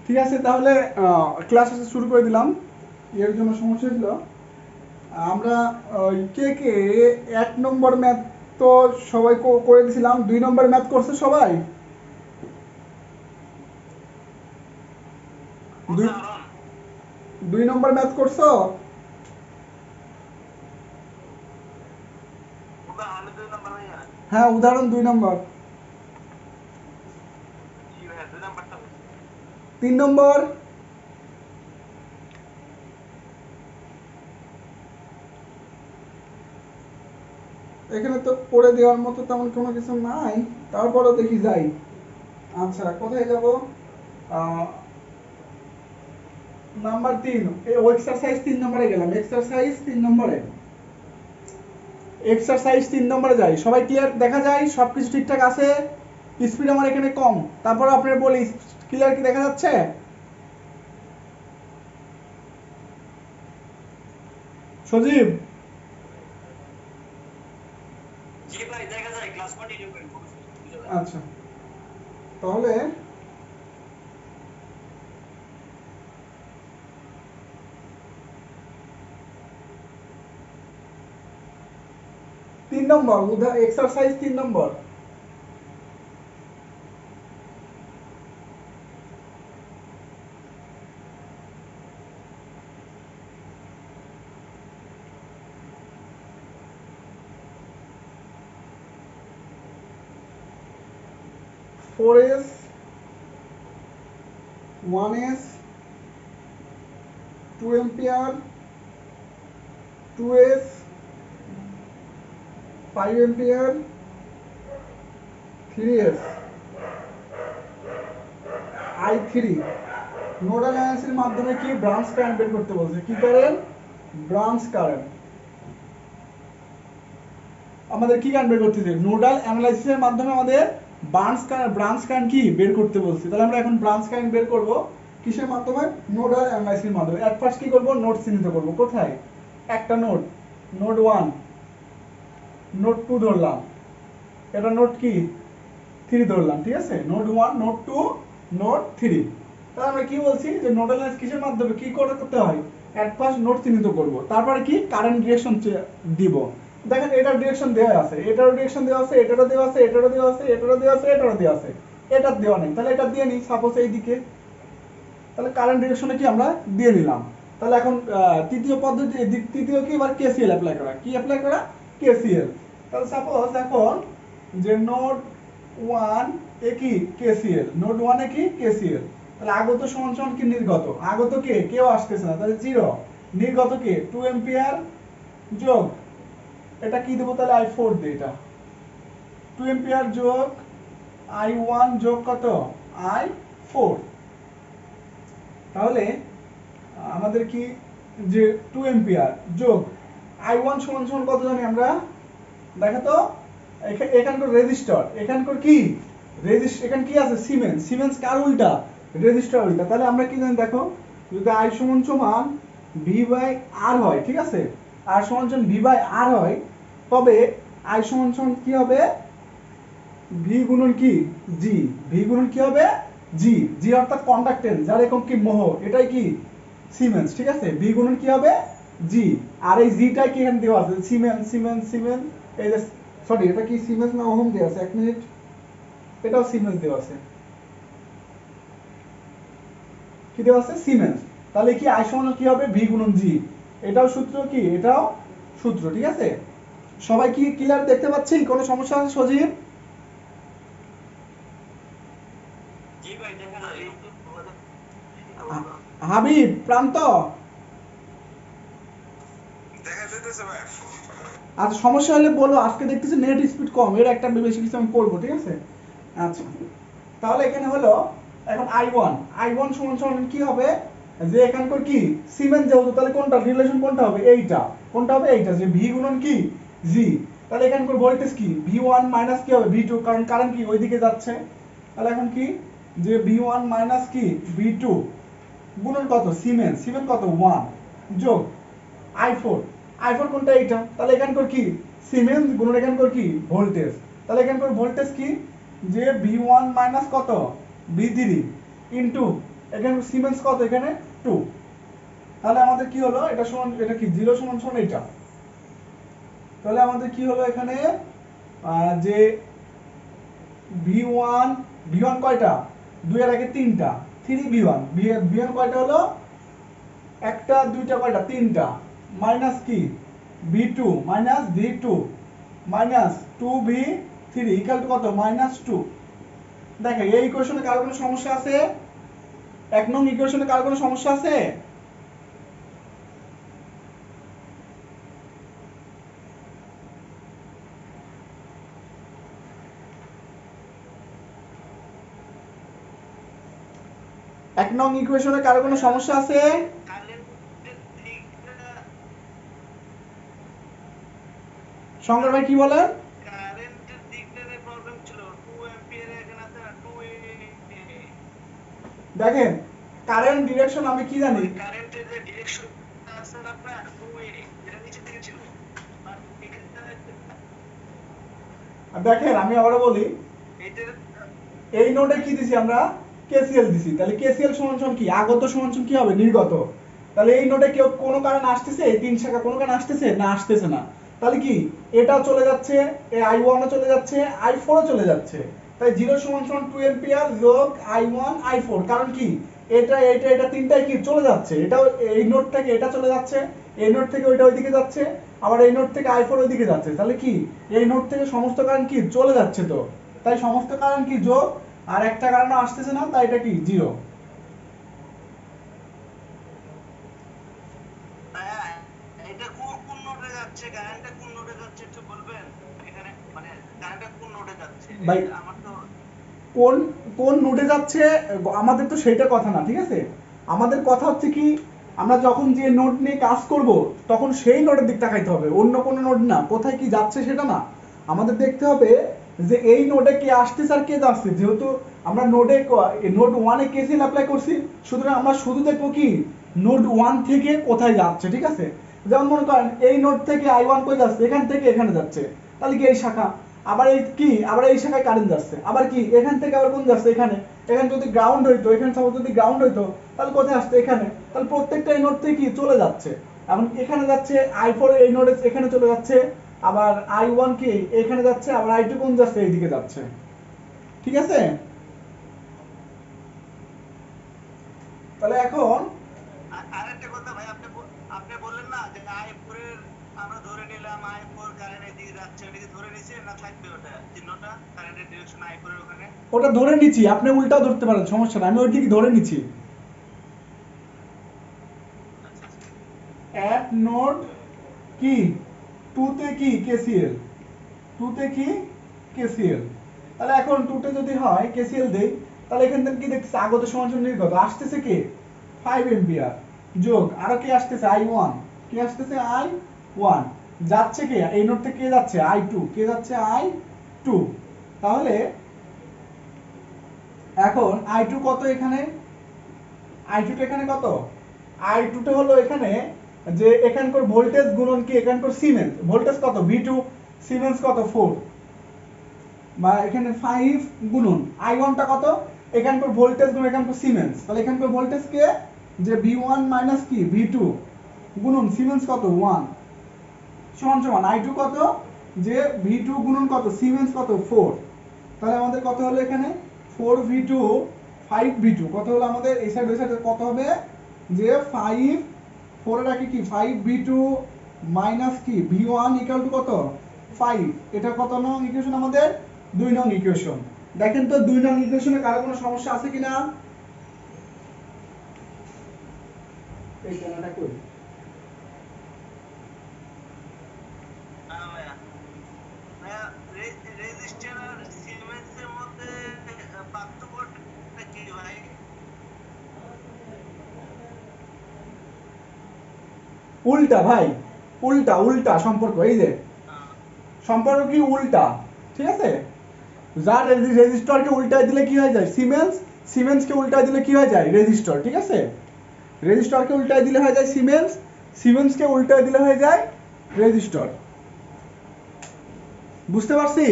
ঠিক আছে, তাহলে ক্লাস শুরু করে দিলাম। এর জন্য সমস্যা ছিল আমরা কে কে 1 নম্বর ম্যাথ তো সবাই করে দিয়েছিলাম। 2 নম্বর ম্যাথ করছে সবাই? দুই 2 নম্বর ম্যাথ করছো? হ্যাঁ, উদাহরণ 2 নম্বর। 3 নম্বর? এখানে তো করে দেওয়ার মতো তেমন কোনো কিছু নাই, তারপরও দেখি যাই। আচ্ছা, কোথায় যাব? নাম্বার 3, এক্সারসাইজ 3 নম্বরে গেলাম। এক্সারসাইজ 3 নম্বরে যাই। সবাই ক্লিয়ার? দেখা যায় সবকিছু ঠিকঠাক আছে? স্পিড আমার এখানে কম, তারপর আপনার বলি ক্লিয়ার কি দেখা যাচ্ছে? সজীব? জি ভাই, দেখা যায়। ক্লাস কন্টিনিউ করেন। আচ্ছা, তাহলে তিন নম্বর এক্সারসাইজ 3 নম্বর। Four S, 1s, 2 ampere, 2s, 5 ampere, 3s, I3। Nodal অ্যানালাইসিসের মাধ্যমে কি ব্রাঞ্চ কারেন্ট বের করতে বলছে? কি কারেন্ট? Branch current. আমাদের কি কারেন্ট বের করতে দিচ্ছে? নোডাল অ্যানালাইসিসের মাধ্যমে আমাদের ব্রাঞ্চ কারেন্ট কি বের করতে বলছে। তাহলে আমরা এখন ব্রাঞ্চ কারেন্ট বের করব কিসের মাধ্যমে? নোডাল অ্যানালাইসিসের মাধ্যমে। এট ফার্স্ট কি করব? নোড চিহ্নিত করব। কোথায়? একটা নোড, নোড 1, নোড 2 ধরলাম, এটা নোড কি 3 ধরলাম। ঠিক আছে, নোড 1, নোড 2, নোড 3। তাহলে আমরা কি বলছি যে নোডাল অ্যানালাইসিস কিসের মাধ্যমে কি করতে হয়? এট ফার্স্ট নোড চিহ্নিত করব, তারপরে কি কারেন্ট ডিরেকশন দিব। দেখেন এটার ডিরেকশন দেওয়া আছে, এটারও ডিরেকশন দেওয়া আছে, এটারও দেওয়া আছে, এটারও দেওয়া আছে, এটারও দেওয়া আছে, এটারও দেওয়া আছে। এটার দেওয়া নেই, তাহলে এটা দিয়ে নিই সাপোজ এইদিকে। তাহলে কারেন্ট ডিরেকশনে কি আমরা দিয়ে নিলাম। তাহলে এখন তৃতীয় পদ্ধতি, তৃতীয় কি এবার কেসিএল অ্যাপ্লাই করা। কি অ্যাপ্লাই করা? কেসিএল। তাহলে সাপোজ এখন যে নোড 1 এ কি কেসিএল, নোড 1 এ কি কেসিএল। তাহলে আগত সমান সমান কি নির্গত? আগত কে? কেউ আসতেছে না, তাহলে 0। নির্গত কে? 2 এম্পিয়ার যোগ এটা কি দেবো তাহলে? I4 দিই। এটা 2 এম্পিয়ার যোগ I1 যোগ কত? I4। তাহলে আমাদের কি যে 2 এম্পিয়ার যোগ I1 সমান সমান কত জানি আমরা? দেখো তো, এখানকার রেজিস্টার, এখানকার কি এখানে কি আছে? সিমেন্স। সিমেন্স কার উল্টা? রেজিস্টার উল্টা। তাহলে আমরা কি জানি দেখো, যদি I সমান সমান V বাই R হয়, ঠিক আছে, R সমান সমান V বাই R হয়, তবে I সমান সমান কি হবে? V গুণন কি? G। V গুণন কি হবে? G। G অর্থাৎ কন্ডাক্টেন্স, যার একক কি? মোহ। এটাই কি? সিমেন্স। ঠিক আছে, V গুণন কি হবে? G। আর এই Gটা কি এখানে দেওয়া আছে? Siemens, siemens, siemens. এই যে সরি, এটা কি সিমেন্স না ওহম দেওয়া আছে? 1 মিনিট, এটাও সিমেন্স দেওয়া আছে। কি দেওয়া আছে? সিমেন্স। তাহলে কি I সমান কি হবে? V গুণন G। এটাও সূত্র কি? এটাও সূত্র। ঠিক আছে, সবাই কি ক্লিয়ার দেখতে পাচ্ছেন? কোনো সমস্যা আছে সজীব? জি ভাই, দেখা যায়। হাবিব, প্রান্ত? দেখা যাইতেছে ভাই। আচ্ছা, সমস্যা হলে বলো। আজকে দেখতেছি নেট স্পিড কম, এর একটা বেশি কিছু আমি করবো। ঠিক আছে, আচ্ছা। তাহলে এখানে হলো এখন I1 সমান সমান কি হবে? যে এখানকার কি সিমেন্স যেহেতু, তাহলে কোনটা রিলেশন? কোনটা হবে? এইটা। কোনটা হবে? এইটা, যে V গুণন কি? G। তাহলে এখানকার ভোল্টেজ কি? V1 মাইনাস কি হবে? V2, কারণ কারেন্ট কি ওইদিকে যাচ্ছে। তাহলে এখন কি যে V1 মাইনাস কি V2 গুণন কত? সিমেন্স। সিমেন্স কত? 1 যোগ I4। I4 কোনটা? এইটা। তাহলে এখানকার কি সিমেন্স গুণন এখানকার কি ভোল্টেজ। তাহলে এখানকার ভোল্টেজ কি? যে V1 মাইনাস কত? V3 ইনটু এখানে সিমেন্স কত এখানে 2। তাহলে আমাদের কি হলো এটা সমান এটা কি 0 সমান সমান এটা। তাহলে আমাদের কি হলো এখানে যে V1 V1 কয়টা 2 এর আগে 3টা 3V1 V1 কয়টা হলো একটা দুইটা কয়টা 3টা মাইনাস কি V2 minus V2 minus 2V3 equal to কত -2। দেখো এই ইকুয়েশনে কার কোনো সমস্যা আছে? 1 নং ইকুয়েশনে কার কোনো সমস্যা আছে? এক নং ইকুয়েশনে কার কোনো সমস্যা আছে? শঙ্কর ভাই কি বলেন? কারেন্টের দিকটাতে প্রবলেম ছিল 2 অ্যাম্পিয়ার এখানে আছে না 2 দেখেন কারেন্ট ডিরেকশন আমি কি জানি কারেন্টের যে ডিরেকশন আছে আপনার 2 এটা নিচে থেকে ছিল আর দেখেন আমি আবারও বলি এটার এই নোডে কি দিছি আমরা কেসিএল দিছি। তাহলে কেসিএল সমান সমান কি আগত সমান সমান কি হবে নির্গত। তাহলে এই নোডে কেউ কোনো কারেন্ট আসতেছে এই তিন শাখা কোনো কারেন্ট আসতেছে না আসতেছে না। তাহলে কি এটা চলে যাচ্ছে এই I1 ও চলে যাচ্ছে I4 ও চলে যাচ্ছে। তাই 0 সমান সমান 2 এম্পিয়ার যোগ I1 I4 কারণ কি এটা এটা এটা তিনটাই কি চলে যাচ্ছে। এটা এই নোড থেকে এটা চলে যাচ্ছে এই নোড থেকে ওইটা ওইদিকে যাচ্ছে আবার এই নোড থেকে I4 ওইদিকে যাচ্ছে। তাহলে কি এই নোড থেকে সমস্ত কারেন্ট কি চলে যাচ্ছে। তো তাই সমস্ত কারেন্ট কি যোগ আর একটা কারেন্ট আসতেছে না তাই এটা কি 0। এটা কোন নোডে যাচ্ছে কারেন্টটা কোন নোডে যাচ্ছে একটু বলবেন এখানে মানে কারেন্টটা কোন নোডে যাচ্ছে ভাই আমার তো কোন কোন নোডে যাচ্ছে আমাদের তো সেইটা কথা না ঠিক আছে। আমাদের কথা হচ্ছে কি আমরা যখন যে নোড নিয়ে কাজ করব তখন সেই নোডের দিক তাকাইতে হবে অন্য কোনো নোড না। কোথায় কি যাচ্ছে সেটা না আমাদের দেখতে হবে যে এই নোডে কে আসতেছে আর কে যাচ্ছে। যেহেতু আমরা নোড 1 এ কেসিএল অ্যাপ্লাই করছি সুতরাং আমরা শুধু দেখব কি নোড 1 থেকে কোথায় যাচ্ছে ঠিক আছে। যেমন মনে করেন এই নোড থেকে I1 কই যাচ্ছে এখান থেকে এখানে যাচ্ছে তাহলে কি এই শাখা আবার এই কি আবার এই শাখায় কারেন্ট যাচ্ছে আবার কি এখান থেকে আবার কোন যাচ্ছে এখানে এখানে যদি গ্রাউন্ড হইতো এখানে সাপোজ যদি গ্রাউন্ড হইতো তাহলে কোথায় আসছে এখানে। তাহলে প্রত্যেকটা এই নোড থেকে কি চলে যাচ্ছে এখন এখানে যাচ্ছে I4 এই নোডে এখানে চলে যাচ্ছে আবার I1 কি এখানে যাচ্ছে আবার I2 কোন যাচ্ছে এইদিকে যাচ্ছে ঠিক আছে। তাহলে এখন আরেকটা কথা ভাই আপনি বললেন না যে I4 এর আমরা ধরে নিলাম I4 কারেন্ট এদিকে যাচ্ছে ওদিকে ধরে নিছে না থাকবে ওটা চিহ্নটা কারেন্টের ডিরেকশন I4 এর ওখানে ওটা ধরে নিচ্ছি আপনি উল্টাও ধরতে পারেন সমস্যা নাই আমি ওইদিকে ধরে নিচ্ছি। at নোড কি 2 তে কি কেসিএল 2 তে কি কেসিএল। তাহলে এখন 2 তে যদি হয় কেসিএল দেই তাহলে এখান থেকে কি দেখতেছি আগত সমান সমান নির্গত আসতেছে কে 5 এম্পিয়ার যোগ আরো কি আসতেছে I1 কি আসতেছে I1 যাচ্ছে কে এই নোড থেকে কে যাচ্ছে I2 কে যাচ্ছে I2। তাহলে এখন I2 কত এখানে I2 টা এখানে কত I2 টা হলো এখানে যে এখানকার ভোল্টেজ গুণন কি এখানকার সিমেন্স ভোল্টেজ কত V2 সিমেন্স কত 4 বা এখানে 5 গুণন I1 টা কত এখানকার ভোল্টেজ গুণ এখানকার সিমেন্স তাহলে এখানকার ভোল্টেজ কে যে V1 মাইনাস কি V2 গুণন সিমেন্স কত 1 সমান সমান I2 কত যে V2 গুণন কত সিমেন্স কত 4। তাহলে আমাদের কত হলো এখানে 4V2 5V2 কত হলো আমাদের এই সাইড ওই সাইড কত হবে যে 5 4 এর আগে কি 5V2 মাইনাস কি V1 ইকুয়াল টু কত 5। এটা কত নং ইকুয়েশন আমাদের 2 নং ইকুয়েশন। দেখেন তো 2 নং ইকুয়েশনে কারো কোনো সমস্যা আছে কিনা এই জায়গাটা কই রেজিস্টার আর সিমেন্সের মধ্যে পার্থক্যটা কি ভাই উল্টা ভাই উল্টা উল্টা সম্পর্ক এই যে সম্পর্ক কি উল্টা ঠিক আছে। যার রেজিস্টরকে উল্টায় দিলে কি হয়ে যায় সিমেন্স সিমেন্সকে উল্টায় দিলে কি হয়ে যায় রেজিস্টর ঠিক আছে। রেজিস্টরকে উল্টায় দিলে হয়ে যায় সিমেন্স সিমেন্সকে উল্টায় দিলে হয়ে যায় রেজিস্টর। বুঝতে পারছি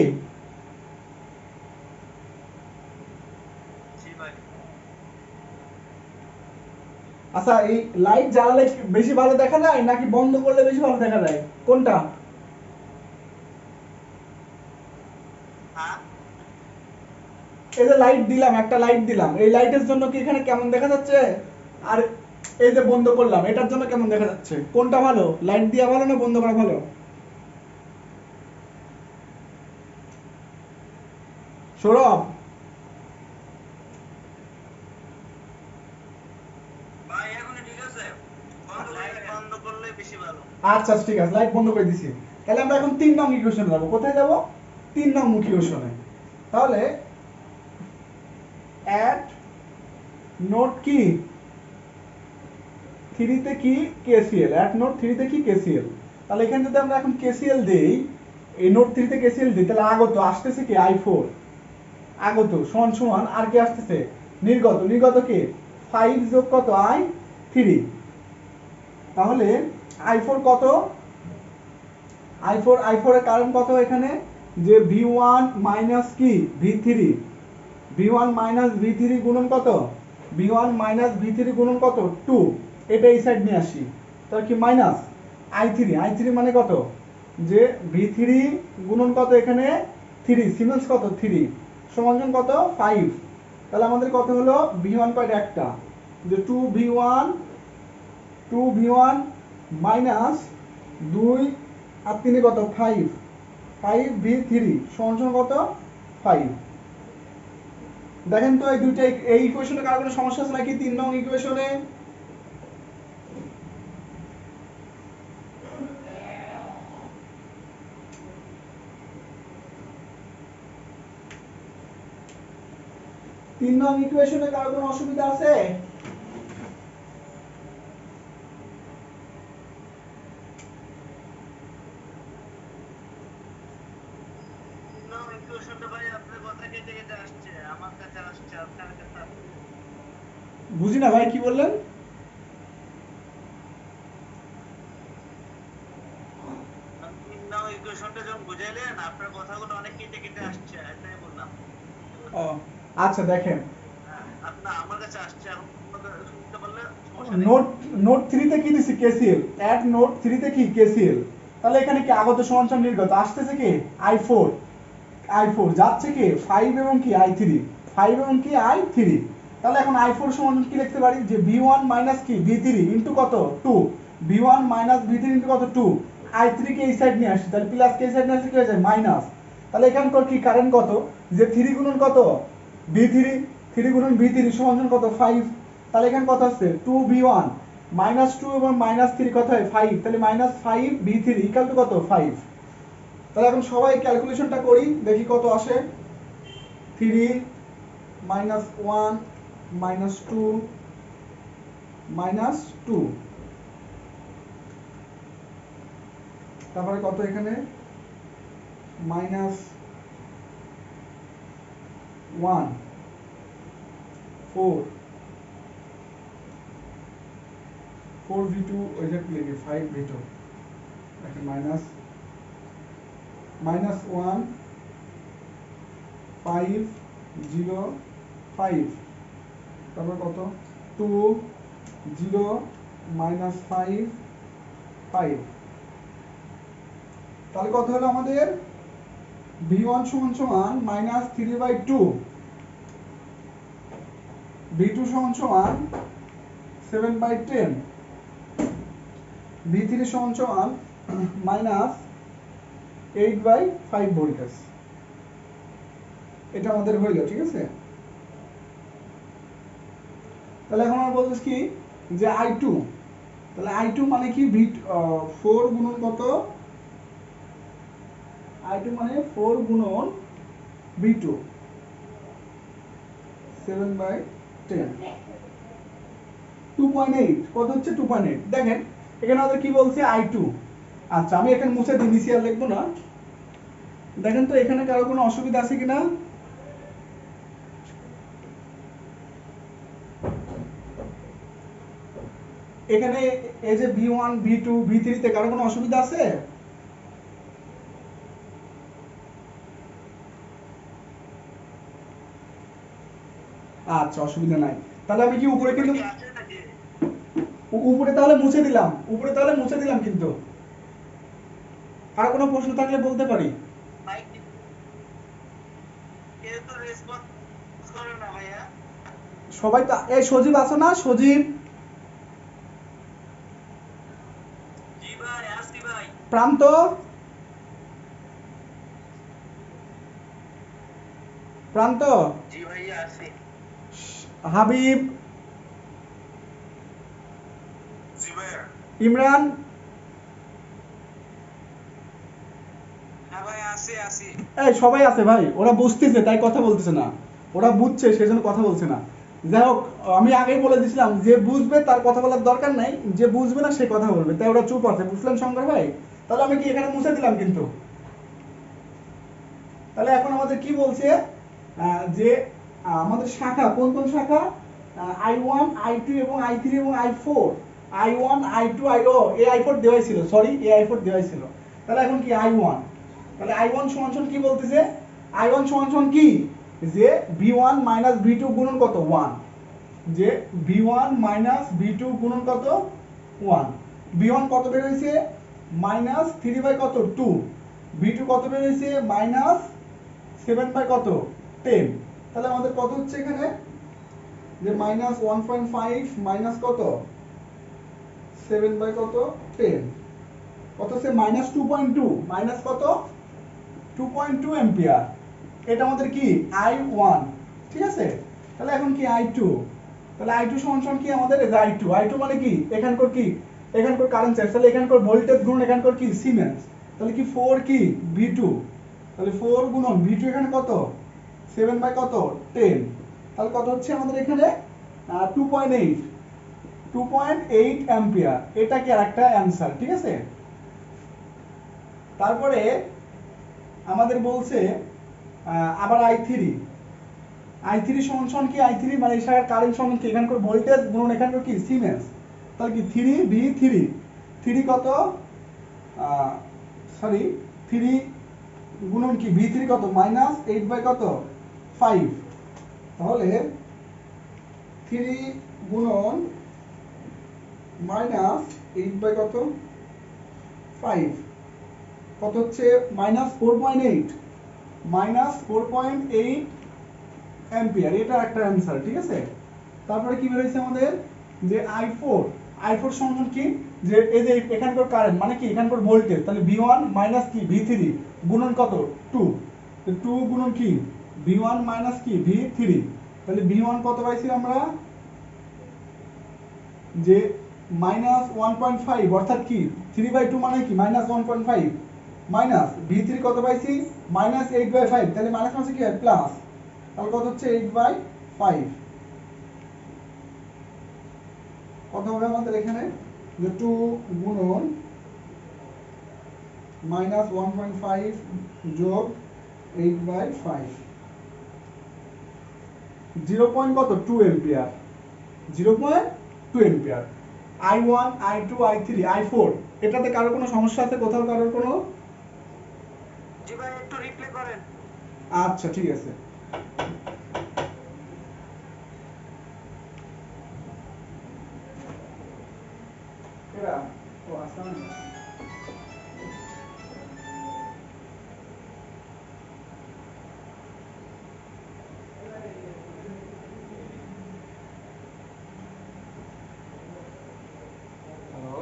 জি ভাই আচ্ছা, এই লাইট জ্বালালে কি বেশি ভালো দেখা যায় নাকি বন্ধ করলে বেশি ভালো দেখা যায়, কোনটা? হ্যাঁ এই যে লাইট দিলাম, একটা লাইট দিলাম, এই লাইটের জন্য কি এখানে কেমন দেখা যাচ্ছে? আর এই যে বন্ধ করলাম, এটার জন্য কেমন দেখা যাচ্ছে? কোনটা ভালো, লাইট দেওয়া ভালো না বন্ধ করা ভালো? সৌরভ, ভাই এখন ঠিক আছে, লাইট বন্ধ করলে বেশি ভালো। আচ্ছা ঠিক আছে, লাইট বন্ধ করে দিছি। তাহলে আমরা এখন 3 নং ইকুয়েশনে যাব। কোথায় যাব? 3 নং ইকুয়েশনে। তাহলে অ্যাট নোট কি 3 তে কি কেসিএল, অ্যাট নোট 3 তে কি কেসিএল। তাহলে এখানে যদি আমরা এখন কেসিএল দেই, এই নোট 3 তে কেসিএল দিই, তাহলে আগত আসতেছে কি i4, আগত সমান সমান আর কি আসতেছে নির্গত, নির্গত কি 5 যোগ কত i3। তাহলে i4 কত, i4 এর কারণ কত এখানে, যে v1 মাইনাস কি v3, v1 মাইনাস v3 গুণন কত, v1 মাইনাস v3 গুণন কত 2, এটা এই সাইড নিয়ে আসি, তাহলে কি মাইনাস i3 মানে কত, যে v3 গুণন কত এখানে 3, সিমেন্স কত 3 সমান কত 5। তাহলে আমাদের কত হলো v1 কয়টা একটা, যে 2v1 মাইনাস 2 আর 3 কত 5v3 সমান কত 5। দেখেন তো এই দুইটা, এই ইকুয়েশনে কার কোনো সমস্যা আছে নাকি 3 নং ইকুয়েশনে? তিন নং ইকুয়েশনে কার কোনো অসুবিধা আছে? না ইকুয়েশনটা ভাই আপনার কথা কেটে কেটে আসছে, আমার কাছে আসছে, আপনার কাছে আসছে। বুঝি না ভাই, কি বললেন? আপনি না ইকুয়েশনটা যখন বুঝাইলেন আপনার কথাগুলো অনেক কেটে কেটে আসছে, এটাই বললাম। ও আচ্ছা, দেখেন হ্যাঁ আপনার আমার কাছে আসছে, এখন শুনতে পারলে সমস্যা নেই। নোট নোট 3 তে কি দিছি কেসিএল, অ্যাট নোট 3 তে কি কেসিএল। তাহলে এখানে কি আগত সমান সমান নির্গত আসতেছে কি i4 যাচ্ছে কি 5 এবং কি i3, 5 এবং কি i3। তাহলে এখন i4 সমান কি লিখতে পারি, যে v1 মাইনাস কি v3 ইনটু কত 2, v1 মাইনাস v3 ইনটু কত 2, i3 কে এই সাইড নিয়ে আসি, তাহলে প্লাস কে এই সাইড নিয়ে আসলে কি হয়ে যায় মাইনাস। তাহলে এখানকার কি কারেন্ট কত, যে 3 গুণন কত v3, 3 গুণন v3 সমান কত 5। তাহলে এখানে কত আসছে 2v1 মাইনাস 2 এবং মাইনাস 3 কত হয় 5, তাহলে মাইনাস 5 v3 ইকুয়াল টু কত 5। তাহলে এখন সবাই ক্যালকুলেশনটা করি, দেখি কত আসে। 3 মাইনাস 1 মাইনাস 2 মাইনাস 2, তারপরে কত এখানে মাইনাস 1 4 4v2, ওই যে লিখি 5v2, এখন মাইনাস 1 5 0 5, তারপর কত 2 0 মাইনাস 5 5। তাহলে কত হলো আমাদের v1 সমান সমান মাইনাস 3/2, v2 সমান সমান 7/10, v3 সমান সমান মাইনাস 8/5 ভোল্টেজ। এটা আমাদের হইল, ঠিক আছে। তাহলে এখন আমরা বলতেছি কি, যে i2, তাহলে i2 মানে কি 4 গুণন কত, i2 মানে 4 গুণন v2 7/10, 2.8, কত হচ্ছে 2.8। দেখেন এখানে আমাদের কি বলছে i2। আচ্ছা আমি এখানে মুছে দিই, নিচে আর লিখবো না। দেখেন তো এখানে কারো কোনো অসুবিধা আছে কিনা। এখানে এই যে v1 v2 v3 তে কারো কোনো অসুবিধা আছে? আচ্ছা অসুবিধা নাই। তাহলে আমি কি উপরে কিন্তু কি আছে নাকি? উপরে তাহলে মুছে দিলাম, উপরে তাহলে মুছে দিলাম কিন্তু। আর কোনো প্রশ্ন থাকলে বলতে পারি। ভাই কেউ তো রেসপন্স করে না ভাইয়া। সবাই তো এই সজীব আছো না? সজীব, জি ভাই আসছি ভাই। প্রান্ত, প্রান্ত, জি ভাইয়া আসছি। হাবিব, জি ভাইয়া। ইমরান, হ্যাঁ ভাই আসি আসি। এই সবাই আছে ভাই, ওরা বুঝতেছে তাই কথা বলতেছে না, ওরা বুঝছে সেজন্য কথা বলছে না। যাই হোক, আমি আগেই বলে দিছিলাম যে বুঝবে তার কথা বলার দরকার নাই, যে বুঝবে না সে কথা বলবে, তাই ওরা চুপ আছে, বুঝলেন শঙ্কর ভাই? তাহলে আমি কি এখানে মুছে দিলাম কিন্তু। তাহলে এখন আমাদের কি বলছে, যে আমাদের শাখা কোন কোন শাখা, I1 I2 এবং I3 এবং I4, I1 I2 ও I4 দেওয়াই ছিল, সরি I4 দেওয়াই ছিল। তাহলে এখন কি I1, তাহলে I1 সমান সমান কি বলতেছে, I1 সমান সমান কি, যে V1 মাইনাস V2 গুণন কত 1, যে V1 মাইনাস V2 গুণন কত 1, V1 কত বের হয়েছে মাইনাস 3 বাই কত 2, V2 কত বের হয়েছে মাইনাস 7 বাই কত 10। তাহলে আমাদের কত হচ্ছে এখানে, যে মাইনাস 1.5 মাইনাস কত 7 বাই কত 10, কত হচ্ছে মাইনাস 2.2, মাইনাস কত 2.2 অ্যাম্পিয়ার। এটা আমাদের কি I1, ঠিক আছে। তাহলে এখন কি I2, তাহলে I2 সমান সমান কি আমাদের, এই যে I2 মানে কি এখানকার কি, এখানকার কারেন্ট চার্জ, তাহলে এখানকার ভোল্টেজ গুণ এখানকার কি সিমেন্স, তাহলে কি 4 কি V2, তাহলে 4 গুণন V2 এখানে কত 7 বাই কত 10, তাহলে কত হচ্ছে আমাদের এখানে 2.8, 2.8 অ্যাম্পিয়ার। এটা কি আরেকটা অ্যানসার, ঠিক আছে। তারপরে আমাদের বলছে আবার I3 সমান সমান কি, I3 মানে এই শাখার কারেন্ট সমান কি এখানকার ভোল্টেজ গুণন এখানকার কি সিমেন্স, তাহলে কি 3V3, 3 কত সরি 3 গুণন কি V3 কত মাইনাস 8 বাই কত 5, তাহলে 3 গুণন মাইনাস 8 বাই কত 5, কত হচ্ছে মাইনাস 4.8, মাইনাস 4.8 অ্যাম্পিয়ার। এটা একটা অ্যানসার, ঠিক আছে। তারপরে কি বের হয়েছে আমাদের, যে I4 সমান কি, যে এই যে এখানকার কারেন্ট মানে কি এখানকার ভোল্টেজ, তাহলে V1 মাইনাস কি V3 গুণন কত 2, তো 2 গুণন কি V1 মাইনাস কি V3, তাহলে V1 কত পাইছি আমরা, যে মাইনাস 1.5, অর্থাৎ কি 3/2 মানে কি মাইনাস 1.5, মাইনাস V3 কত পাইছি মাইনাস 8/5, তাহলে মাইনাস মানে কি হয় প্লাস, তাহলে কত হচ্ছে 8/5, কত হবে আমাদের এখানে, যে 2 গুণন মাইনাস 1.5 যোগ 8/5, 0. কত 2 ampere, 0.2 ampere. I1 I2 I3 I4, এটাতে কারোর কোনো সমস্যা আছে কোথাও, কারোর কোনো? জি ভাই একটু রিপ্লে করেন। আচ্ছা ঠিক আছে। এরা ও আসসালামু আলাইকুম। হ্যালো,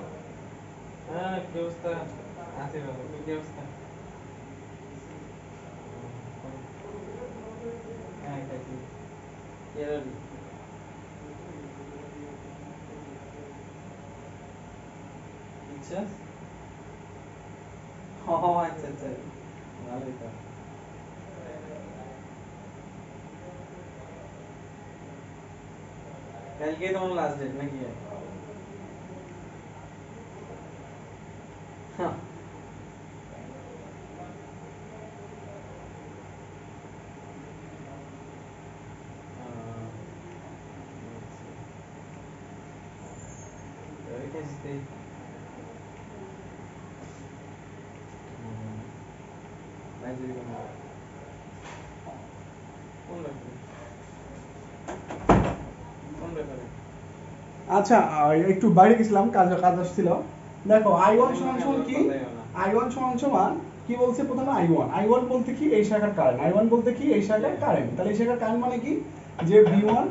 হ্যাঁ কি অবস্থা? আছি ভালো, তুই কি অবস্থা? হ্যাঁ খাইছি। কি আর ইচ্ছা? ও আচ্ছা আচ্ছা, ভালোই তো। কালকেই তোমার লাস্ট ডেট নাকি? হ্যাঁ, রেখেছি। লাইব্রেরি কোন ব্যাপারে, কোন ব্যাপারে? আচ্ছা একটু বাইরে গেছিলাম, কাজ কাজ আসছিল। দেখো I1 সমান সমান কি, I1 সমান সমান কি বলছে প্রথমে I1, I1 বলতে কি এই শাখার কারেন্ট, I1 বলতে কি এই শাখার কারেন্ট, তাহলে এই শাখার কারেন্ট মানে কি যে V1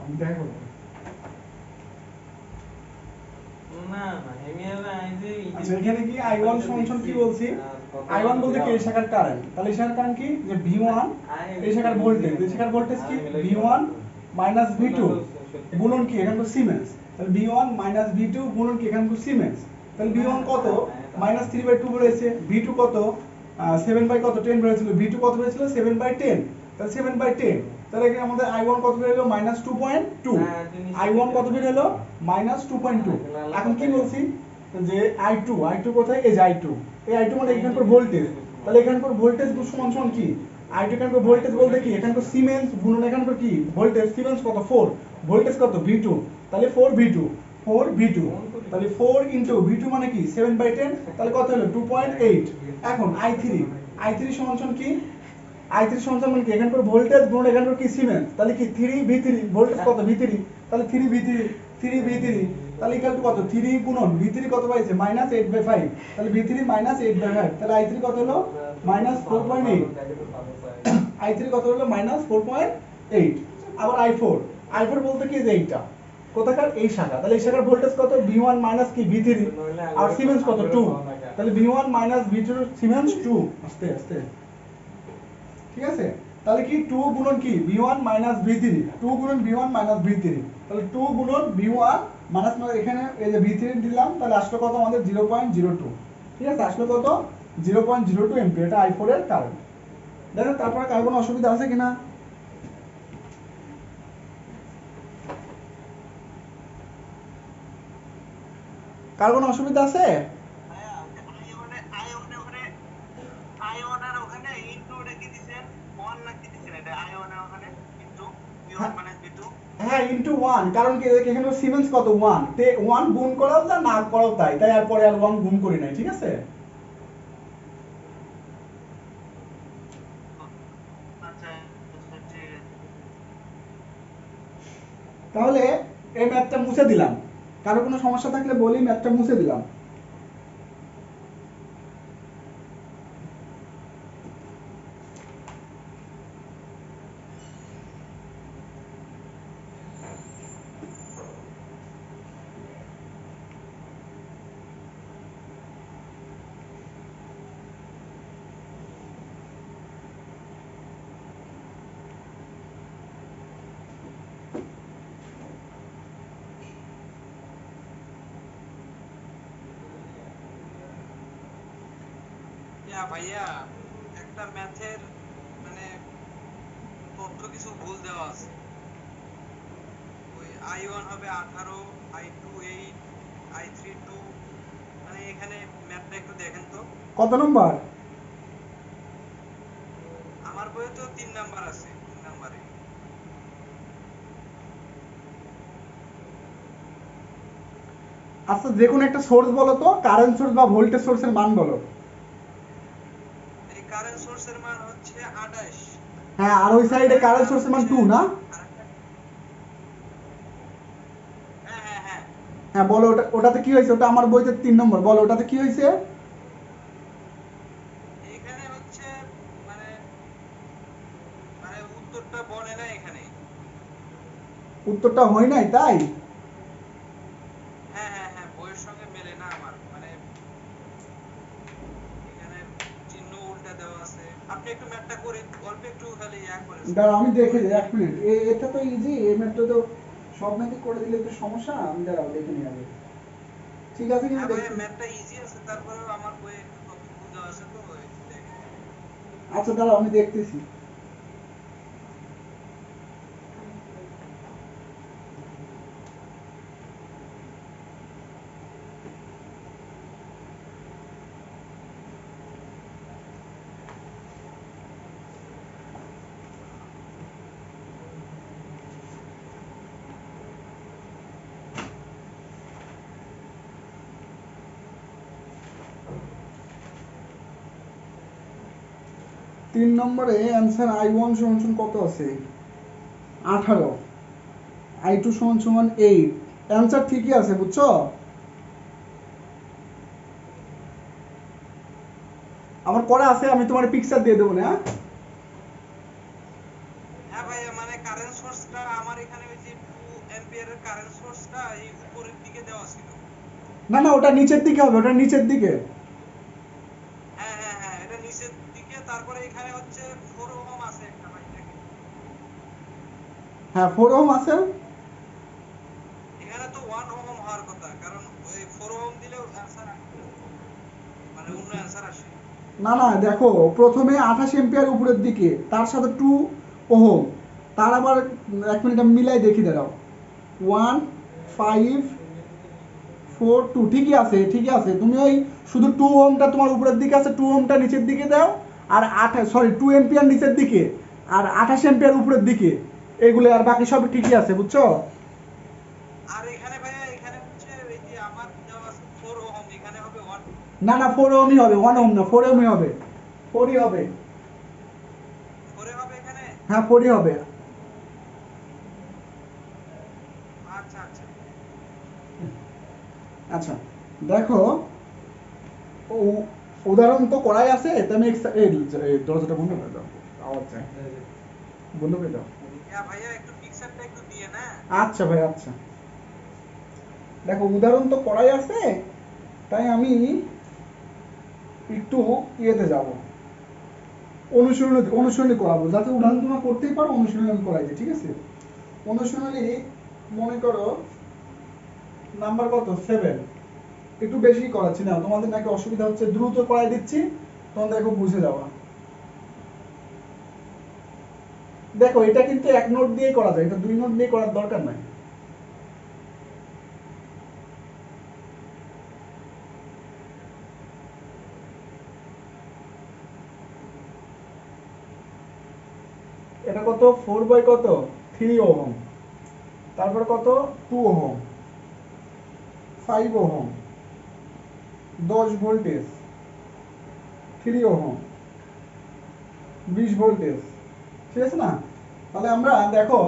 আমি দেখা করবো। না না হেমিয়ালা আইজি আচ্ছা এখানে কি I1 সমান সমান কি বলছি, I1 বলতে কি এই শাখার কারেন্ট, তাহলে এই শাখার কারেন্ট কি যে V1 এই শাখার ভোল্টেজ, এই শাখার ভোল্টেজ কি V1 মাইনাস V2 গুণন কি এখানে তো সিমেন্স, তাহলে V1 মাইনাস V2 গুণন কি এখানে তো সিমেন্স, তাহলে V1 কত মাইনাস 3/2 বেরোয়েছে, V2 কত 7 বাই কত 10 বেরোয়েছিল, V2 কত বেরোয়েছিল 7/10, তাহলে 7/10, তাহলে এখানে আমাদের I1 কত বের হলো মাইনাস 2.2, I1 কত বের হলো মাইনাস 2.2। এখন কি বলছি যে I2 কোথায়, এই যে I2, এই I2 মানে এখানকার ভোল্টেজ, তাহলে এখানকার ভোল্টেজ সমান সমান কি I2 এখানকার ভোল্টেজ বলতে কি এখানকার সিমেন্স গুণন এখানকার কি ভোল্টেজ, সিমেন্স কত 4, ভোল্টেজ কত V2, তাহলে 4V2, তাহলে 4 ইনটু V2 মানে কি 7/10, তাহলে কত হলো 2.8। এখন I3 সমান সমান কি, I3 সমান সমান কি এখানকার ভোল্টেজ গুণন এখানকার কি সিমেন্স, তাহলে কি 3V3, ভোল্টেজ কত V3, তাহলে 3V3, তাহলে ইকুয়াল টু কত 3 গুণন V3 কত পাইছে -8/5, তাহলে V3 -8/5, তাহলে I3 কত হলো -4.8, I3 কত হলো -4.8। আবার I4 বলতে কি যে এইটা কোথাকার এই শাখা, তাহলে এই শাখার ভোল্টেজ কত V1 মাইনাস কি V3 আর সিমেন্স কত 2, তাহলে V1 মাইনাস V2 সিমেন্স 2, আস্তে আস্তে ঠিক আছে, তাহলে কি 2 গুণন কি V1 মাইনাস V3, 2 গুণন V1 মাইনাস V3, তাহলে 2 গুণন V1 মাইনাস এখানে এই যে V3 দিলাম, তাহলে আসলো কত আমাদের 0.02, ঠিক আছে, আসলো কত 0.02 এম্পিয়ার, এটা I4 এর কারেন্ট। দেখো তারপরে কার কোনো অসুবিধা আছে কিনা, কার কোনো অসুবিধা আছে? ভাইয়া I1 এর ওখানে ইনটু ওটা কি দিছেন 1 না কি দিছেন, এটা I1 এর ওখানে ইনটু V1 মাইনাস V2। হ্যাঁ ইনটু 1, কারণ কি এখানে সিমেন্স কত 1, তে 1 গুণ করাও যা না করাও তাই, তাই আর পরে আর 1 গুণ করি নাই, ঠিক আছে। আচ্ছা আচ্ছা ঠিক আছে। তাহলে এই ম্যাথটা মুছে দিলাম, কারো কোনো সমস্যা থাকলে বলি, ম্যাথটা মুছে দিলাম। ইয়া ভাইয়া একটা ম্যাথের মানে তথ্য কিছু ভুল দেওয়া আছে, ওই I1 হবে 18, I2 8, I3 2, মানে এখানে ম্যাথটা একটু দেখেন তো। কত নম্বর? আমার বইয়ে তো 3 নাম্বার আছে, 3 নাম্বারে। আচ্ছা যে কোনো একটা সোর্স বলো তো, কারেন্ট সোর্স বা ভোল্টেজ সোর্সের মান বলো। এই কারেন্ট সোর্সের মান হচ্ছে 28। হ্যাঁ আর ওই সাইডে কারেন্ট সোর্সের মান 2 না? হ্যাঁ হ্যাঁ হ্যাঁ, হ্যাঁ বলো ওটাতে কি হয়েছে, ওটা আমার বইতে 3 নম্বর, বলো ওটাতে কি হয়েছে। এখানে হচ্ছে মানে মানে উত্তরটা বলে না এখানে। উত্তরটা হয় নাই তাই? হ্যাঁ হ্যাঁ হ্যাঁ, বইয়ের সঙ্গে মেলে না আমার, মানে এখানে চিহ্ন উল্টা দেওয়া আছে। আপনি একটু ম্যাথটা করে অল্প একটু খালি করে দাঁড়াও আমি দেখে দিই, 1 মিনিট, এটা তো ইজি, এই ম্যাথটা তো সব ম্যাথই করে দিলে তো সমস্যা, আমি দাঁড়াও দেখে নিই আগে, ঠিক আছে কিনা হ্যাঁ ভাই দেখি। ম্যাথটা ইজি আছে, তারপরেও আমার বইয়ে একটু তথ্য ভুল দেওয়া আছে তো একটু দেখেন। আচ্ছা দাঁড়াও আমি দেখতেছি। 3 নম্বরে অ্যান্সার I1 সমান সমান কত আছে 18, I2 সমান সমান 8। অ্যান্সার ঠিকই আছে বুঝছো। আমার করা আছে, আমি তোমার পিকচার দিয়ে দেবো না। হ্যাঁ ভাইয়া মানে কারেন্ট সোর্সটা আমার এখানে ওই যে 2 অ্যাম্পিয়ারের কারেন্ট সোর্সটা এই উপরের দিকে দেওয়া ছিল। না না, ওটা নিচের দিকে হবে, ওটা নিচের দিকে। হ্যাঁ হ্যাঁ হ্যাঁ, এটা নিচের দিকে। তারপরে এখানে হচ্ছে 4 ওহম আছে একটা ভাই দেখেন। হ্যাঁ 4 ওহম আছে। এখানে তো 1 ওহম হওয়ার কথা, কারণ ওই 4 ওহম দিলেও অ্যান্সার আসে, মানে অন্য অ্যান্সার আসে। না না, দেখো প্রথমে 28 এম্পিয়ার উপরের দিকে, তার সাথে 2 ওহম, তার আবার 1 মিনিট আমি মিলাই দেখি, দাঁড়াও। 1 5 4 2, ঠিকই আছে ঠিকই আছে। তুমি ওই শুধু 2 ওহমটা তোমার উপরের দিকে আছে, 2 ওহমটা নিচের দিকে দাও, আর 2 এম্পিয়ার নিচের দিকে আর 28 এম্পিয়ার উপরের দিকে, এগুলো আর বাকি সব ঠিকই আছে বুঝছো। আর এখানে ভাইয়া এখানে হচ্ছে এই যে আমার দেওয়া আছে 4 ওহম, এখানে হবে 1। না না, 4 ওহমই হবে, 1 ওহম না, 4 ওহমই হবে, 4ই হবে। 4 হবে এখানে। হ্যাঁ 4ই হবে। আচ্ছা আচ্ছা। আচ্ছা দেখো, উদাহরণ তো করাই আছে, তুমি এই দরজাটা বন্ধ করে দাও, আওয়াজ যায়, বন্ধ করে দাও। ইয়া ভাইয়া একটু পিকচারটা একটু দিয়ে না। আচ্ছা ভাই আচ্ছা। দেখো উদাহরণ তো করাই আছে, তাই আমি একটু ইয়েতে যাব, অনুশীলনী করাবো, যাতে উদাহরণ তোমরা করতেই পারো, অনুশীলনী আমি করাই দিই, ঠিক আছে। অনুশীলনী মনে করো নাম্বার কত 7, একটু বেশি করাচ্ছি না, তোমাদের নাকি অসুবিধা হচ্ছে, দ্রুত করাই দিচ্ছি, তোমাদের দেখো বুঝে যাওয়া। দেখো এটা কিন্তু 1 নোট দিয়ে করা যায়, এটা 2 নোট দিয়ে করার দরকার নাই। এটা কত 4 বাই কত 3 ওহম, তারপর কত 2 ohm, 5 ohm, 10 voltage, 3 ohm, 20 voltage, ঠিক আছে না। তাহলে আমরা দেখো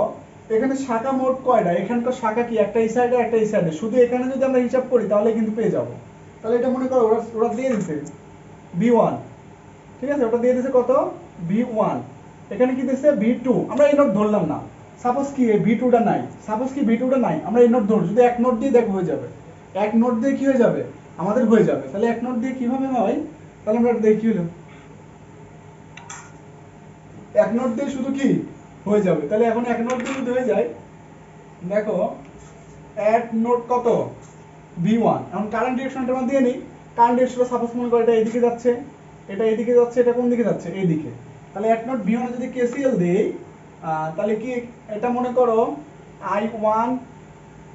এখানে শাখা মোট কয়টা, এখানকার শাখা কি একটা এই সাইডে একটা এই সাইডে, শুধু এখানে যদি আমরা হিসাব করি তাহলে কিন্তু পেয়ে যাব। তাহলে এটা মনে করো ওরা ওরা দিয়ে দিতে V1, ঠিক আছে, ওটা দিয়ে দিয়েছে কত V1, এখানে কি দিয়েছে V2, আমরা এই নোট ধরলাম না, সাপোজ কি এই V2টা নাই, সাপোজ কি V2টা নাই, আমরা এই নোট ধরব, যদি এক নোট দিয়ে দেখো হয়ে যাবে, এক নোট দিয়ে কি হয়ে যাবে আমাদের হয়ে যাবে। তাহলে এক নোট দিয়ে কিভাবে হয়, তাহলে আমরা দেখি হলো এক নোট দিয়ে শুধু কি হয়ে যাবে। তাহলে এখন এক নোট দিয়ে যদি হয়ে যায়, দেখো এক নোট কত V1, এখন কারেন্ট ডিরেকশনটা আমরা দিয়ে নিই। কারেন্ট ডিরেকশনটা সাপোজ মনে করো এটা এদিকে যাচ্ছে, এটা এদিকে যাচ্ছে, এটা কোন দিকে যাচ্ছে এইদিকে। তাহলে এক নোট V1 যদি KCL দেই, তাহলে কি এটা মনে করো I1,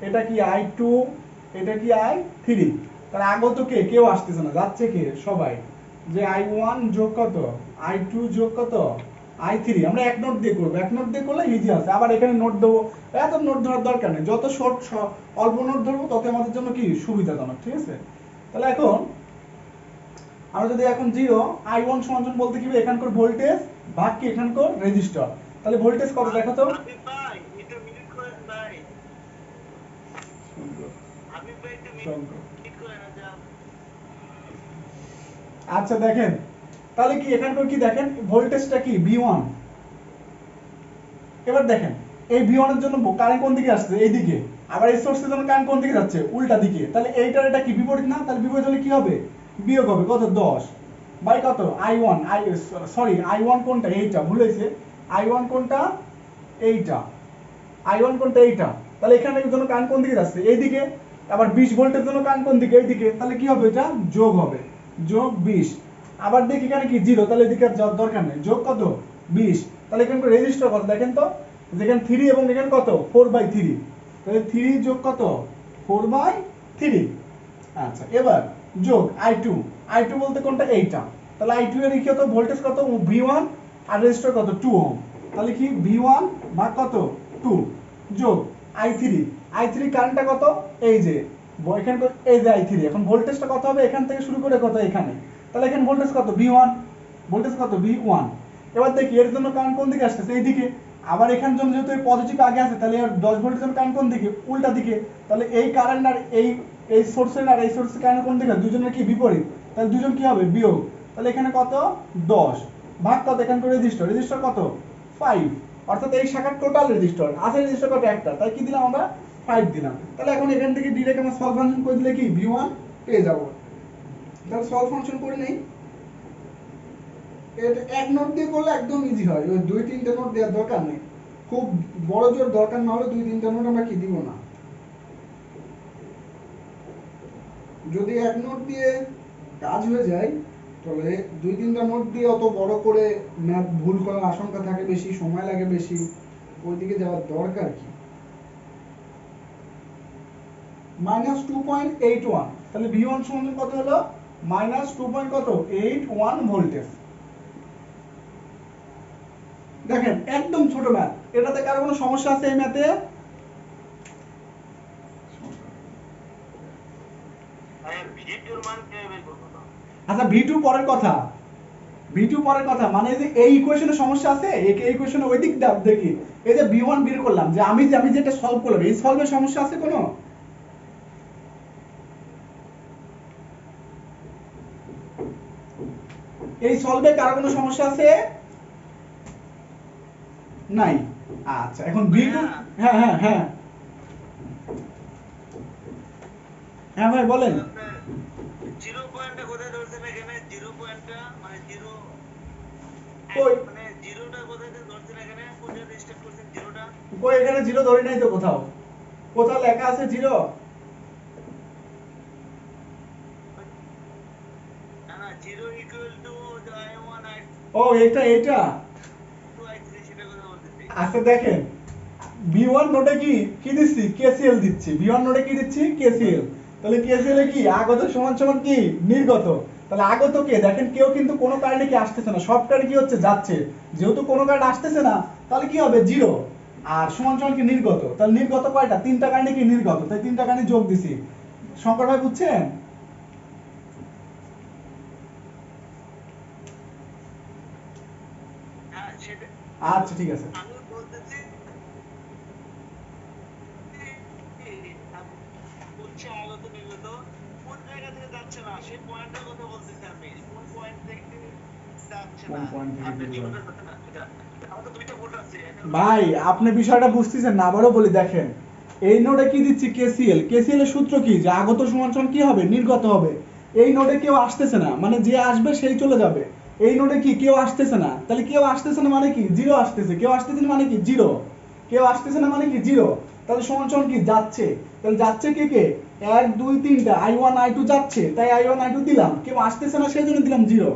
এটা কি I2, এটা কি I3। তাহলে আগত কে, কেউ আসতেছে না, যাচ্ছে কে সবাই, যে I1 যোগ কত I2 যোগ কত I3। আমরা এক নোট দিয়ে করব, এক নোট দিয়ে করলে ইজি আছে। আবার এখানে নোট দেবো, এত নোট ধরার দরকার নেই, যত শর্ট অল্প নোট ধরবো তত আমাদের জন্য কি সুবিধাজনক, ঠিক আছে। তাহলে এখন আমরা যদি এখন 0 I1 সমান সমান বলতে কি এখানকার ভোল্টেজ ভাগ কি এখানকার রেজিস্টর, তাহলে ভোল্টেজ কত দেখো তো। আবিব ভাই এটা মিনিট করেন ভাই, আবিব ভাই একটু মিনিট করেন না। আচ্ছা দেখেন, তাহলে কি এখানকার কি দেখেন ভোল্টেজটা কি V1। এবার দেখেন এই V1 এর জন্য কারেন্ট কোন দিকে আসছে এইদিকে, আবার এই সোর্সের জন্য কারেন্ট কোন দিকে যাচ্ছে উল্টা দিকে, তাহলে এইটার এটা কি বিপরীত না, তাহলে বিপরীত হলে কি হবে বিয়োগ হবে, কত 10 বাই কত I1, সরি I1 কোনটা এইটা, ভুল হয়েছে, I1 কোনটা এইটা, I1 কোনটা এইটা, তাহলে এখানে জন্য কারেন্ট কোন দিকে যাচ্ছে এইদিকে, আবার 20 ভোল্টের জন্য কারেন্ট কোন দিকে এইদিকে, তাহলে কি হবে এটা যোগ হবে, যোগ 20। আবার দেখি এখানে কি 0, তাহলে এদিকে আর যাওয়ার দরকার নেই, যোগ কত 20। তাহলে এখানে রেজিস্টার কত দেখেন তো, যেখানে 3 এবং এখানে কত 4/3, তাহলে 3 যোগ কত 4/3। আচ্ছা এবার যোগ I2, I2 বলতে কোনটা এইটা, তাহলে I2 এর কি কত ভোল্টেজ কত V1 আর রেজিস্টার কত 2 ওহম, তাহলে কি V1 ভাগ কত 2 যোগ I3, I3 কারেন্টটা কত এই যে এখানে এই যে I3, এখন ভোল্টেজটা কত হবে এখান থেকে শুরু করে কত এখানে, তাহলে এখানে ভোল্টেজ কত V1, ভোল্টেজ কত V1, এবার দেখি এর জন্য কারেন্ট কোন দিকে আসতেছে এইদিকে, আবার এখান জন্য যেহেতু এই পজিটিভ আগে আছে তাহলে আর 10 ভোল্টের জন্য কারেন্ট কোন দিকে, উল্টা দিকে। তাহলে এই কারেন্ট আর এই সোর্সের আর এই সোর্সের কারেন্ট কোন দিকে, দুজনের কি বিপরীত, তাহলে দুজন কি হবে বিয়োগ। তাহলে এখানে কত 10 ভাগ কত এখান করে রেজিস্টার, রেজিস্টার কত 5, অর্থাৎ এই শাখার টোটাল রেজিস্টার আছে, রেজিস্টার কত একটা, তাই কি দিলাম আমরা 5 দিলাম। তাহলে এখন এখান থেকে ডাইরেক্ট আমরা সলভ ফাংশন করে দিলে কি v1 পেয়ে যাব। তাহলে সলভ ফাংশন করে নেই, এটা এক নোট দিয়ে করলে একদম ইজি হয়, ওই 2-3টা নোট দেওয়ার দরকার নেই, খুব বড় জোর দরকার না হলে 2-3টা নোট আমরা কি দিব না। যদি এক নোট দিয়ে কাজ হয়ে যায় তাহলে 2-3টা নোট দিয়ে অত বড় করে ম্যাথ ভুল করার আশঙ্কা থাকে বেশি, সময় লাগে বেশি, ওইদিকে যাওয়ার দরকার কি। -2.81, তাহলে V1 সমান কত হলো -2.81 ভোল্টেজ। দেখেন একদম ছোট ম্যাথ, এটাতে কারো কোনো সমস্যা আছে এই ম্যাথে? ভিডিওর মান কিভাবে বের করবো না? আচ্ছা V2 পরের কথা, V2 পরের কথা, মানে যে এই ইকুয়েশনে সমস্যা আছে, এই ইকুয়েশনে ওই দিক দেখি, এই যে V1 বের করলাম, যে আমি যেটা সলভ করলাম, এই সলভের সমস্যা আছে কোনো? এই সলভে কারো কোনো সমস্যা আছে? নাই। আচ্ছা এখন V2, হ্যাঁ হ্যাঁ হ্যাঁ হ্যাঁ ভাই বলেন। জিরো পয়েন্টটা কোথায় ধরছেন এখানে? জিরো পয়েন্টটা মানে জিরো, কই মানে জিরোটা কোথায় ধরছেন এখানে? কোথায় রেজিস্টার করছেন জিরোটা? কই এখানে জিরো ধরি নাই তো, কোথাও কোথাও লেখা আছে জিরো? না না, জিরো ইকুয়াল টু i1 ও এটা i2 i3 সেটা কথা বলতেছি। আচ্ছা দেখেন V1 নোটে কি কি দিচ্ছি, KCL দিচ্ছি, V1 নোটে কি দিচ্ছি KCL। তাহলে KCL এ কি আগত সমান সমান কি নির্গত, তাহলে আগত কে, দেখেন কেউ কিন্তু কোনো কারণে কি আসতেছে না, সব কারণে কি হচ্ছে যাচ্ছে, যেহেতু কোনো কারণে আসতেছে না তাহলে কি হবে জিরো, আর সমান সমান কি নির্গত, তাহলে নির্গত কয়টা, 3টা কারণে কি নির্গত, তাই 3টা কারণে যোগ দিছি। শঙ্কর ভাই বুঝছেন? হ্যাঁ সেটা আচ্ছা ঠিক আছে। আমি বলতেছি বলছি আগত নির্গত কোন জায়গা থেকে যাচ্ছে না, সেই পয়েন্টের কথা বলতেছি আমি, কোন পয়েন্ট থেকে যাচ্ছে কোন না। পয়েন্ট থেকে আপনি কি জীবনে বলেন? যাচ্ছে না এটা, আমার তো দুইটা ভোট আছে ভাই আপনি বিষয়টা বুঝতেছেন না, আবারও বলি দেখেন এই নোডে কি দিচ্ছি KCL, KCL এর সূত্র কি, যে আগত সমান সমান কি হবে নির্গত হবে। এই নোডে কেউ আসতেছে না, মানে যে আসবে সেই চলে যাবে। এই নোডে কি কেউ আসতেছে না, তাহলে কেউ আসতেছে না মানে কি জিরো আসতেছে, কেউ আসতেছে না মানে কি জিরো, কেউ আসতেছে না মানে কি জিরো, তাহলে সমান সমান কি যাচ্ছে, তাহলে যাচ্ছে কে কে 1 2 3টা i1 i2 যাচ্ছে, তাই i1 i2 দিলাম, কেউ আসতেছে না সেই জন্য দিলাম জিরো।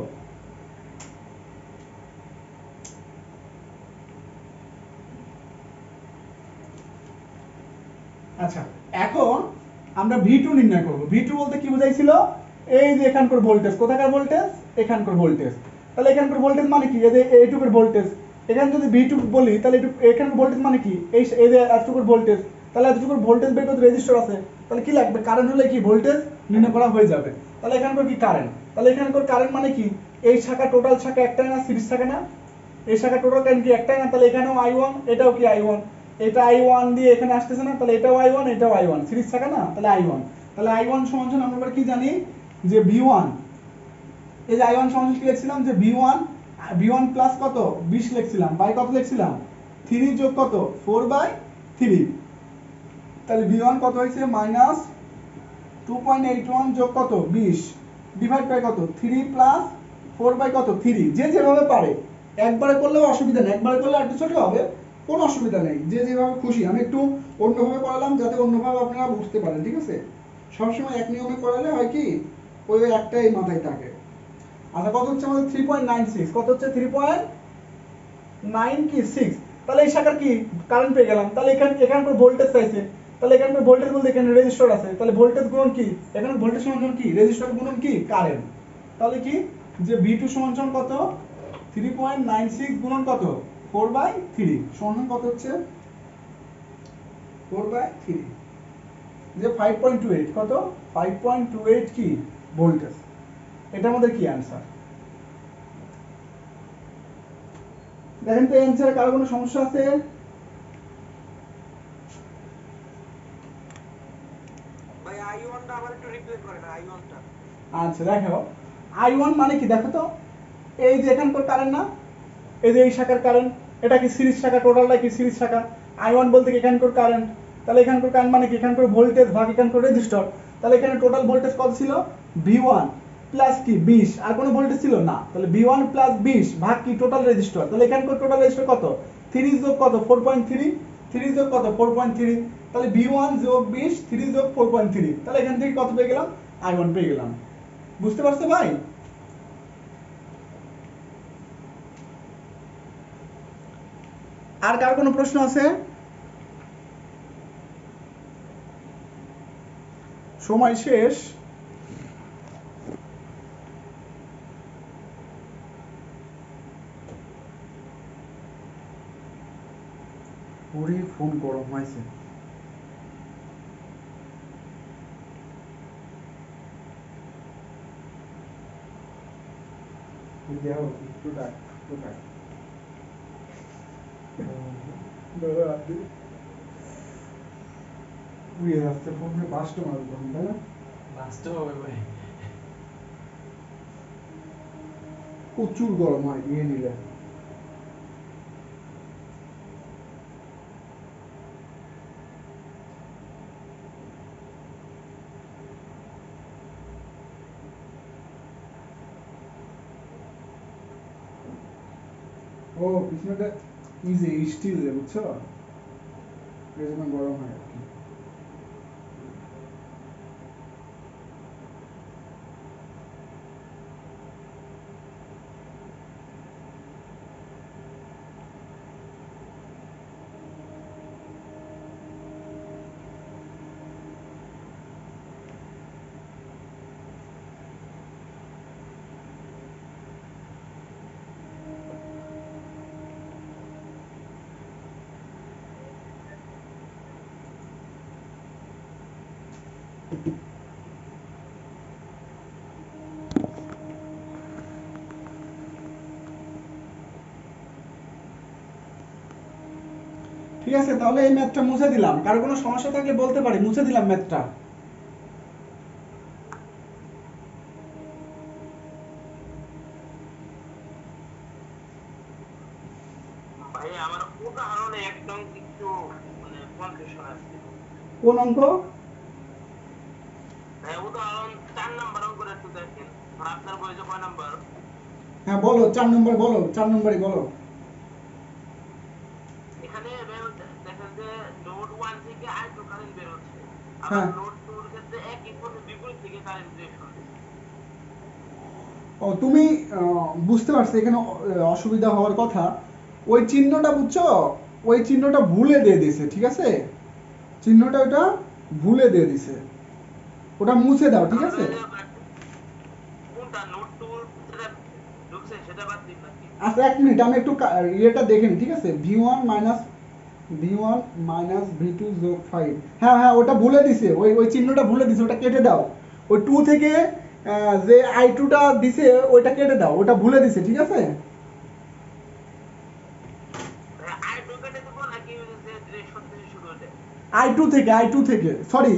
আচ্ছা এখন আমরা V2 নির্ণয় করব। V2 বলতে কি বোঝাইছিল, এই যে এখানকার ভোল্টেজ, কোথাকার ভোল্টেজ, এখানকার ভোল্টেজ, তাহলে এখানকার ভোল্টেজ মানে কি, এই যে এইটুকুর ভোল্টেজ, এখানে যদি V2 বলি তাহলে এখানকার ভোল্টেজ মানে কি, এই যে এতটুকুর ভোল্টেজ, তাহলে এতটুকুর ভোল্টেজ বের করতে রেজিস্টার আছে, তাহলে কি লাগবে কারেন্ট হলে কি ভোল্টেজ নির্ণয় করা হয়ে যাবে। তাহলে এখানকার কি কারেন্ট, তাহলে এখানকার কারেন্ট মানে কি, এই শাখা টোটাল শাখা একটাই না, সিরিজ শাখা না, এই শাখা টোটাল কারেন্ট কি একটাই না, তাহলে এখানেও I1 এটাও কি I1, এটা I1 দিয়ে এখানে আসতেছে না, তাহলে এটাও I1 এটাও I1, সিরিজ থাকা না, তাহলে I1, তাহলে I1 সমান সমান আমরা কি জানি যে V1, এই যে I1 সমান কি লিখছিলাম যে V1 প্লাস কত 20 লিখছিলাম, বাই কত লিখছিলাম 3 যোগ কত 4/3, তাহলে V1 কত হইছে -2.81 যোগ কত 20 ডিভাইড বাই কত 3 প্লাস 4 বাই কত 3, যে যেভাবে পারে, একবারে করলেও অসুবিধা নেই, একবারে করলে একটু ছোট হবে, কোনো অসুবিধা নেই, যে যেভাবে খুশি। আমি একটু অন্যভাবে করালাম যাতে অন্যভাবে আপনারা বুঝতে পারেন, ঠিক আছে? সবসময় এক নিয়মে করালে হয় কি ওই একটাই মাথায় থাকে। আচ্ছা কত হচ্ছে আমাদের 3.96, কত হচ্ছে 3.96, তাহলে এই শাখার কি কারেন্ট পেয়ে গেলাম, তাহলে এখানকার ভোল্টেজ চাইছে, তাহলে এখানকার ভোল্টেজ বলতে এখানে রেজিস্টার আছে, তাহলে ভোল্টেজ গুণন কি, এখানে ভোল্টেজ সমান কি রেজিস্টার গুণন কি কারেন্ট, তাহলে কি যে V2 সমান কত 3.96 গুণন কত 4/3 সমান কত হচ্ছে 4/3, যে 5.28 কত 5.28 কি ভোল্টেজ, এটা আমাদের কি অ্যানসার। দেখেন তো অ্যানসারে কারো কোনো সমস্যা আছে? ভাই I1 টা আবার একটু রিপ্লে করেন I1 টা। আচ্ছা দেখো, I1 মানে কি দেখো তো, এই যে এখানকার কারেন্ট না, এই যে এই শাখার কারেন্ট, এটা কি সিরিজ শাখা, টোটালটা কি সিরিজ শাখা। I1 বলতে কি এখানকার কারেন্ট, তাহলে এখানকার কারেন্ট মানে কি এখানকার ভোল্টেজ ভাগ এখানকার রেজিস্টর, তাহলে এখানে টোটাল ভোল্টেজ কত ছিল, V1 প্লাস কি 20, আর কোনো ভোল্টেজ ছিল না, তাহলে V1 প্লাস 20 ভাগ কি টোটাল রেজিস্টর, তাহলে এখানকার টোটাল রেজিস্টর কত, 3 যোগ কত 4.3, 3 যোগ কত 4.3, তাহলে V1 যোগ 20, 3 যোগ 4.3, তাহলে এখান থেকে কত পেয়ে গেলাম, I1 পেয়ে গেলাম। বুঝতে পারছো ভাই? আর কার কোনো প্রশ্ন আছে? সময় শেষ। ওরে ফোন গরম হয়েছে। যাও একটু ডাক, একটু ডাক। দাদা আপনি উড়িয়ে যাচ্ছে ফোনে, বাস্ট মারবে তখন, তাই না? লাস্টে হবে ভাই। প্রচুর গরম হয় নিয়ে নিলে। ও পিছনেটা ইজি স্টিল বুঝছো, এই জন্য গরম হয় আর কি। ঠিক আছে, তাহলে এই ম্যাথটা মুছে দিলাম, কারো কোনো সমস্যা থাকলে বলতে পারি, মুছে দিলাম ম্যাথটা। ভাই আমার উদাহরণে একদম একটু মানে কনফিউশন আছে। কোন অঙ্ক? ভাই উদাহরণ 4 নাম্বার অঙ্কটা একটু দেখেন। আর আপনার বয়সে কয় নাম্বার? হ্যাঁ বলো, 4 নম্বর বলো, 4 নম্বরই বলো। এখানে দেখেন যে নোড 1 থেকে I2 কারেন্ট বের হচ্ছে, আবার হ্যাঁ, নোড 2 এর ক্ষেত্রে একই পথে বিপরীত দিকে কারেন্ট বের হচ্ছে। ও তুমি বুঝতে পারছো এখানে অসুবিধা হওয়ার কথা, ওই চিহ্নটা বুঝছো, ওই চিহ্নটা ভুলে দিয়ে দিছে, ঠিক আছে, চিহ্নটা ওটা ভুলে দিয়ে দিছে, ওটা মুছে দাও, ঠিক আছে। তাহলে কোনটা নোড 2 যেটা ঢুকছে সেটা বাদ দিন নাকি? আচ্ছা 1 মিনিট, আমি একটু ইয়েটা দেখে নিই, ঠিক আছে, V1 মাইনাস V2 যোগ 5, হ্যাঁ হ্যাঁ ওটা ভুলে দিছে, ওই ওই চিহ্নটা ভুলে দিছে, ওটা কেটে দাও। ওই 2 থেকে যে I2টা দিছে ওইটা কেটে দাও, ওটা ভুলে দিছে, ঠিক আছে। I2 কেটে দেবো নাকি ওই যে ডিরেকশন থেকে শুরু হতে? I2 থেকে সরি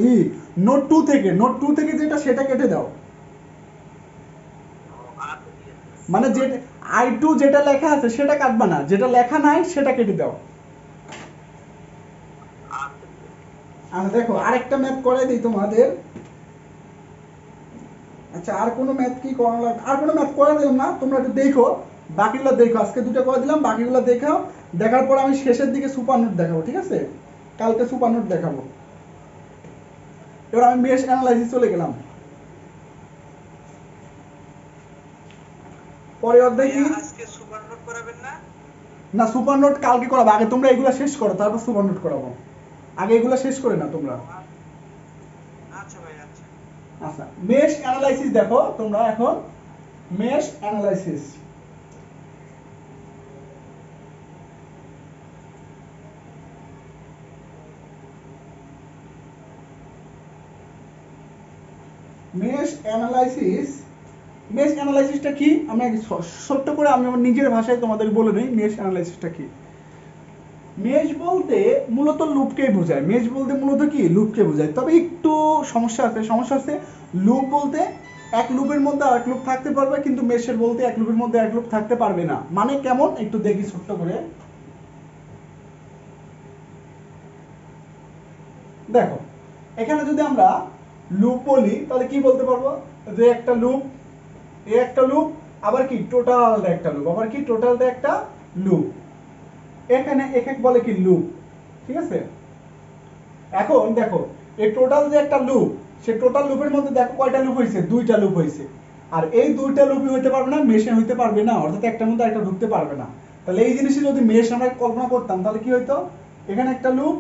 নোট 2 থেকে যেটা সেটা কেটে দাও, আচ্ছা ঠিক আছে। মানে যে I2 যেটা লেখা আছে সেটা কাটবা না, যেটা লেখা নাই সেটা কেটে দাও। আচ্ছা ঠিক আছে। আচ্ছা দেখো আরেকটা ম্যাথ করে দিই তোমাদের। আচ্ছা আর কোনো ম্যাথ কি করা লাগবে, আর কোনো ম্যাথ করে দিলাম না, তোমরা একটু দেখো, বাকিগুলো দেখো, আজকে 2টা করে দিলাম, বাকিগুলো দেখাও, দেখার পর আমি শেষের দিকে সুপার নোট দেখাবো, ঠিক আছে, কালকে সুপার নোট দেখাবো। এবার আমি মেশ অ্যানালাইসিস চলে গেলাম। পরের অধ্যায় কি? ভাইয়া আজকে সুপার নোট করাবেন না? না সুপার নোট কালকে করাবো, আগে তোমরা এগুলো শেষ করো তারপর সুপার নোট করাবো, আগে এগুলো শেষ করে না তোমরা। আচ্ছা ভাই আচ্ছা। আচ্ছা মেশ অ্যানালাইসিস দেখো তোমরা এখন, mesh analysis, mesh analysis mesh অ্যানালাইসিসটা কি আমি ছোট্ট করে আমি আমার নিজের ভাষায় তোমাদের বলে নিই মেশ অ্যানালাইসিসটা কি। মেশ বলতে মূলত লুপকেই বোঝায়, মেশ বলতে মূলত কি লুপকে বোঝায়, তবে একটু সমস্যা আছে। লুপ বলতে এক লুপের মধ্যে আরেক লুপ থাকতে পারবে, কিন্তু মেশের বলতে এক লুপের মধ্যে এক লুপ থাকতে পারবে না। মানে কেমন একটু দেখি ছোট্ট করে। দেখো এখানে যদি আমরা লুপ বলি তাহলে কি বলতে পারবো, যে একটা লুপ, এ একটা লুপ, আবার কি টোটালটা একটা লুপ, আবার কি টোটালটা একটা লুপ। এখানে এক এক বলে কি লুপ, ঠিক আছে। এখন দেখো এই টোটাল যে একটা লুপ, সে টোটাল লুপের মধ্যে দেখো কয়টা লুপ হয়েছে, দুইটা লুপ হয়েছে। আর এই দুইটা লুপই হইতে পারবে না, মেশে হইতে পারবে না, অর্থাৎ একটার মধ্যে একটা ঢুকতে পারবে না। তাহলে এই জিনিসটা যদি মেশ আমরা কল্পনা করতাম তাহলে কি হইতো, এখানে একটা লুপ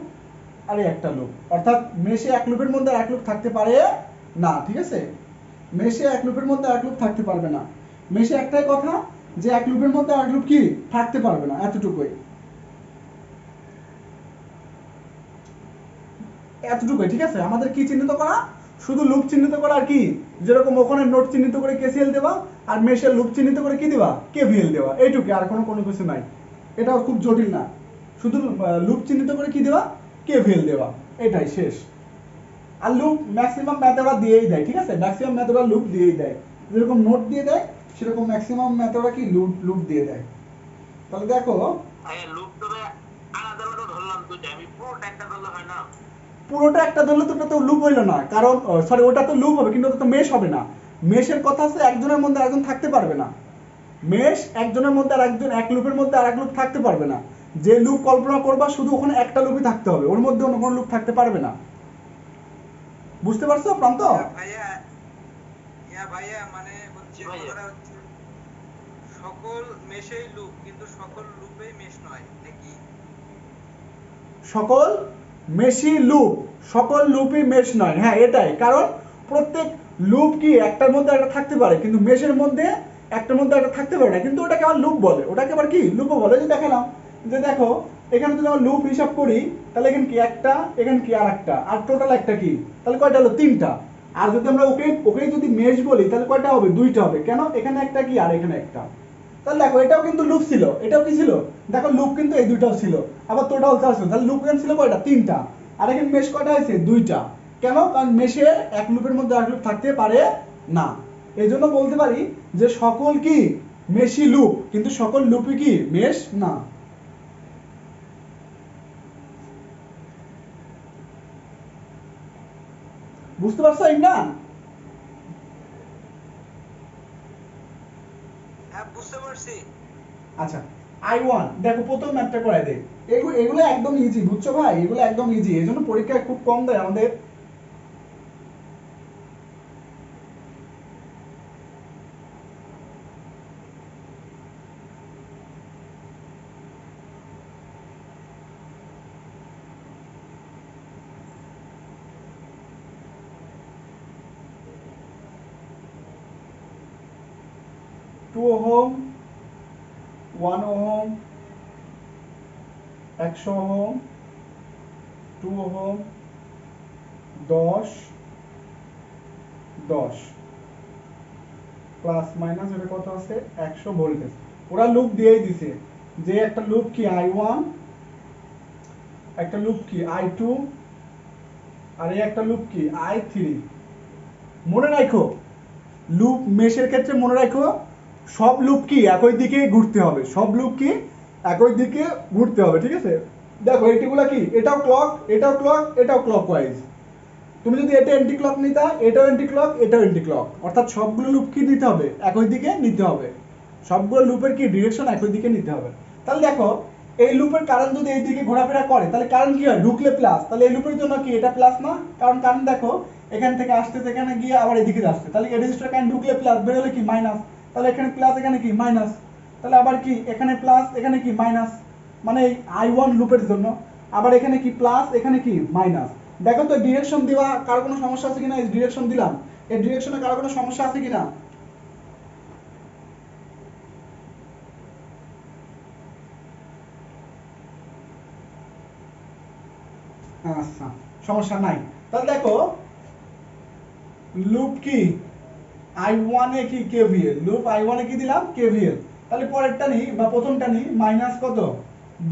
আর একটা লুপ, অর্থাৎ মেশে এক লুপের মধ্যে এক লুপ থাকতে পারে না, ঠিক আছে। মেশে এক লুপের মধ্যে এক লুপ থাকতে পারবে না। মেশে একটাই কথা যে এক লুপের মধ্যে এক লুপ কি থাকতে পারবে না, এতটুকুই। এতটুকুই, ঠিক আছে। আমাদের কি চিহ্নিত করা, শুধু লুপ চিহ্নিত করা, আর কি যেরকম ওখানে নোড চিহ্নিত করে কেসিএল দেওয়া, আর মেশের লুপ চিহ্নিত করে কি দেওয়া, কেভিএল দেওয়া, এইটুকু, আর কোনো কিছু নাই। এটাও খুব জটিল না, শুধু লুপ চিহ্নিত করে কি দেওয়া, কেভিএল দেওয়া, এটাই শেষ। আর লুপ ম্যাক্সিমাম মেথড দিয়েই দেয়, ঠিক আছে, ম্যাক্সিমাম মেথড লুপ দিয়েই দেয়, যেরকম নোট দিয়ে দেয় সেরকম ম্যাক্সিমাম মেথড কি লুপ দিয়ে দেয়। তাহলে দেখো লুপ তবে আলাদা আলাদা ধরলাম দুইটা, আমি পুরোটা একটা ধরলে হয় না? পুরোটা একটা ধরলে তো ওটা তো লুপ হইলো না, কারণ সরি ওটা তো লুপ হবে কিন্তু ওটা তো মেশ হবে না। মেশের কথা আছে একজনের মধ্যে একজন থাকতে পারবে না। মেশ একজনের মধ্যে আর একজন, এক লুপের মধ্যে আর এক লুপ থাকতে পারবে না। যে লুপ কল্পনা করবা শুধু ওখানে একটা লুপই থাকতে হবে, ওর মধ্যে অন্য কোনো লুপ থাকতে পারবে না। বুঝতে পারছো প্রান্ত? ভাইয়া ভাইয়া মানে হচ্ছে কথাটা হচ্ছে সকল মেশেই লুপ, কিন্তু সকল লুপেই মেশ নয় নাকি? সকল মেশই লুপ, সকল লুপই মেশ নয়, হ্যাঁ এটাই কারণ। প্রত্যেক লুপ কি একটার মধ্যে একটা থাকতে পারে, কিন্তু মেশের মধ্যে একটার মধ্যে একটা থাকতে পারে না, কিন্তু ওটাকে আবার লুপ বলে, ওটাকে আবার কি লুপও বলে। যে দেখালাম যে দেখো এখানে যদি আমরা লুপ হিসাব করি তাহলে এখানে কি একটা, এখানে কি আর একটা, আর টোটাল একটা কি, তাহলে কয়টা হলো, তিনটা। আর যদি আমরা ওকে যদি মেশ বলি তাহলে কয়টা হবে, দুইটা হবে। কেন, এখানে একটা কি আর এখানে একটা। তাহলে দেখো এটাও কিন্তু লুপ ছিল, এটাও কি ছিল, দেখো লুপ কিন্তু এই দুইটাও ছিল, আবার টোটাল চার ছিল, তাহলে লুপ এখানে ছিল কয়টা, তিনটা। আর এখানে মেশ কয়টা হয়েছে, দুইটা। কেন, কারণ মেশে এক লুপের মধ্যে এক লুপ থাকতে পারে না। এই জন্য বলতে পারি যে সকল কি মেশি লুপ, কিন্তু সকল লুপই কি মেশ না। বুঝতে পারছো ইমরান? হ্যাঁ বুঝতে পারছি। আচ্ছা I1 দেখো প্রথম ম্যাথটা করাই দেই। এগুলো একদম ইজি, বুঝছো ভাই, এগুলো একদম ইজি, এই জন্য পরীক্ষায় খুব কম দেয় আমাদের। Two ohm, 1 ohm, 100 ohm, 2 ohm, 10 10 plus minus এটা কত আছে, 100 ভোল্টেজ। ওরা লুপ দিয়েই দিছে যে একটা লুপ কি I1, একটা লুপ কি I2, আর এই একটা লুপ কি I3। মনে রাখো লুপ মেশের ক্ষেত্রে মনে রাখো সব লুপ কি একই দিকে ঘুরতে হবে, সব লুপ কি একই দিকে ঘুরতে হবে, ঠিক আছে। দেখো এটিগুলা কি, এটাও ক্লক, এটাও ক্লক, এটাও ক্লকওয়াইজ। তুমি যদি এটা অ্যান্টি ক্লক নিতা, এটাও অ্যান্টি ক্লক, এটাও অ্যান্টি ক্লক, অর্থাৎ সবগুলো লুপ কি নিতে হবে, একই দিকে নিতে হবে, সবগুলো লুপের কি ডিরেকশন একই দিকে নিতে হবে। তাহলে দেখো এই লুপের কারেন্ট যদি এই দিকে ঘোরাফেরা করে তাহলে কারেন্ট কি হয়, ঢুকলে প্লাস, তাহলে এই লুপের জন্য কি এটা প্লাস না, কারণ কারেন্ট দেখো এখান থেকে আসতে এখানে গিয়ে আবার এদিকে যাচ্ছে, তাহলে এই রেজিস্টার কারেন্ট ঢুকলে প্লাস, বের হলে কি মাইনাস, তাহলে এখানে প্লাস এখানে কি মাইনাস, তাহলে আবার কি এখানে প্লাস এখানে কি মাইনাস, মানে এই I1 লুপের জন্য। আবার এখানে কি প্লাস এখানে কি মাইনাস। দেখো তো ডিরেকশন দেওয়া কার কোনো সমস্যা আছে কিনা, এই ডিরেকশন দিলাম, এই ডিরেকশনে কার কোনো সমস্যা আছে কিনা। আচ্ছা সমস্যা নাই। তাহলে দেখো লুপ কি I1 এ কি KVL, লুপ I1 এ কি দিলাম KVL। তাহলে পরেরটা নিই বা প্রথমটা নিই, মাইনাস কত